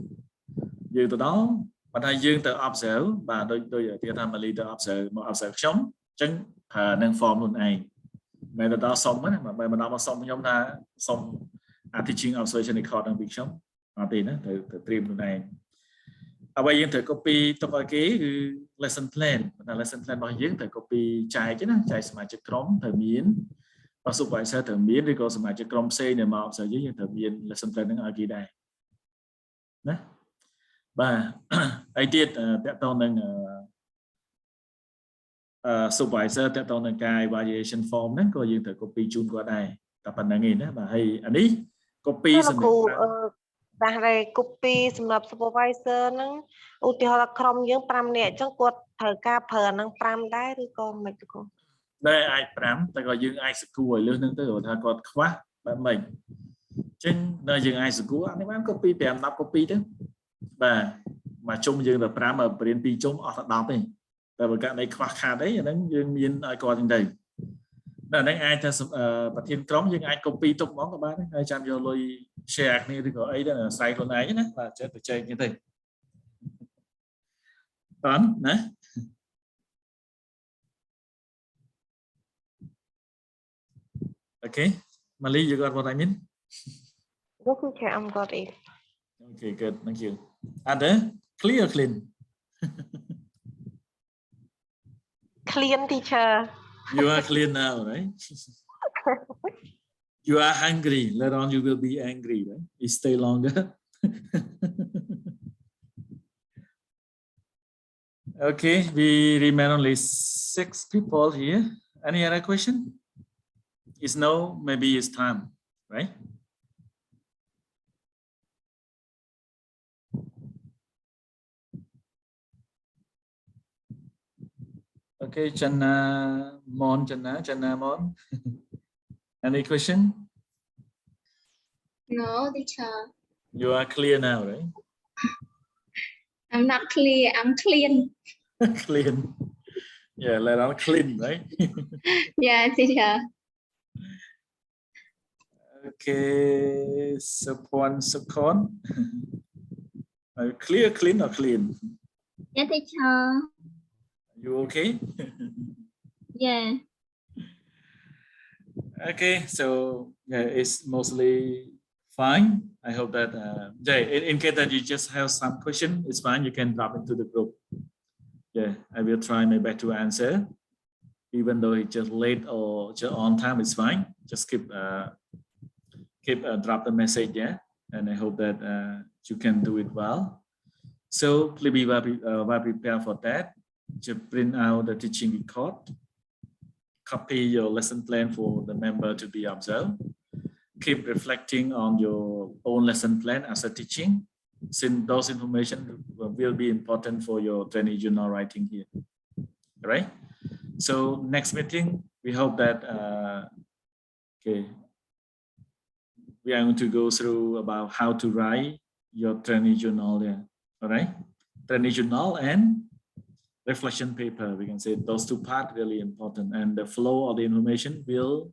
dương từ đó và thay dương từ observe và đôi giờ thì tham là leader observe một observe sống chẳng nâng form luôn này mẹ đó xong á mà mẹ nó xong nhóm ta xong teaching observation record đang bị sống thì nó từ stream luôn này bây giờ thử copy tập cái lesson plan là lesson plan bao nhiêu thử copy trái chứ nó trái mà chữ chrome thử miến và số bài sẽ thử miến đi có mà chữ chrome c để mà observe dưới thử miến lesson plan nó ở kia đây đấy và ai tiết tiếp tục nâng supervisor tiếp tục nâng cái evaluation form đó có dương thử copy chun qua đây tập phần này đó và hay anh đi copy Và đây copy sầm lập supervisor nâng ưu tiên là Chrome dương pram nè trong cuộc thời ca phở nâng pram đấy thì con mấy cô đây ai pram ta gọi dương ai school lương nâng tới rồi ta còn khóa bạn mình trên nơi dương ai school anh em copy để làm copy đó và mà chung dương là pram ở bên pi chung ở đọc này tại vì cái này khóa khá đấy nó dương miên ai coi trên đây là đấy ai ta bật thiên chrome dương ai copy tục món của bạn đấy ai chạm vô lôi share này thì có ấy đó là sai con ấy nhé và chết phải chơi như thế toán đấy okay Mali you got what I mean okay I'm got it okay good thank you other clear clean clean teacher you are clean now right you are hungry later on you will be angry right you stay longer okay we remain only 6 people here any other question is no maybe it's time right okay Channa Mon any question No, teacher. you are clear now right I'm not clear. I'm clean. clean yeah later on clean right Yeah, teacher. okay Sukon clear clean or clean Yeah, teacher. you okay Yeah. okay so yeah it's mostly fine I hope that in case that you just have some question it's fine you can drop into the group yeah I will try my best to answer even though it's just late or just on time it's fine just keep drop the message yeah and I hope that you can do it well so please be well prepared for that just print out the teaching record copy your lesson plan for the member to be observed keep reflecting on your own lesson plan as a teaching since those information will be important for your trainee journal writing here all right so next meeting we hope that okay we are going to go through about how to write your trainee journal there all right trainee journal and reflection paper we can say those two parts really important and the flow of the information will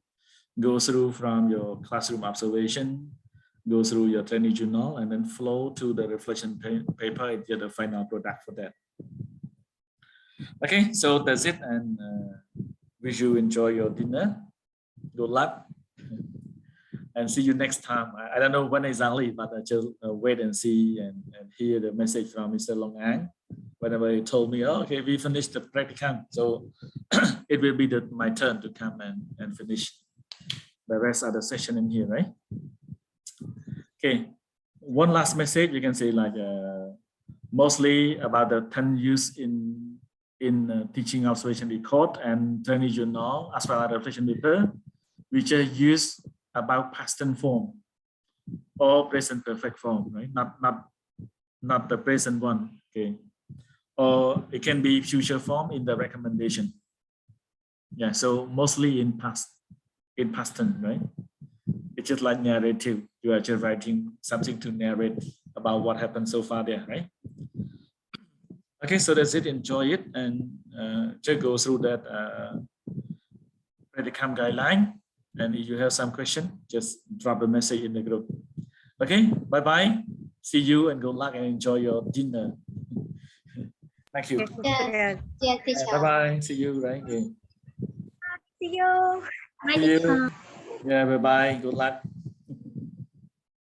go through from your classroom observation go through your trainee journal and then flow to the reflection paper and get the final product for that okay so that's it and wish you enjoy your dinner good luck and see you next time. I don't know when exactly, but I just wait and see and hear the message from Mr. Long An. Whenever he told me, oh, okay, we finished the practicum. So it will be my turn to come and finish the rest of the session in here, right? Okay, one last message you can say like mostly about the 10 use in teaching observation record and trainee journal as well as reflection paper, which are used about past tense form or present perfect form, right? Not the present one, okay? Or it can be future form in the recommendation. Yeah, so mostly in past tense, right? It's just like narrative. You are just writing something to narrate about what happened so far there, right? Okay, so that's it. Enjoy it and just go through that Practicum guideline. And if you have some question, just drop a message in the group. Okay, bye bye. See you and good luck and enjoy your dinner. Thank you. Yeah, yeah, Bye teacher. bye. See you, right? Yeah. See you. Bye, See you. teacher. Yeah, bye bye. Good luck.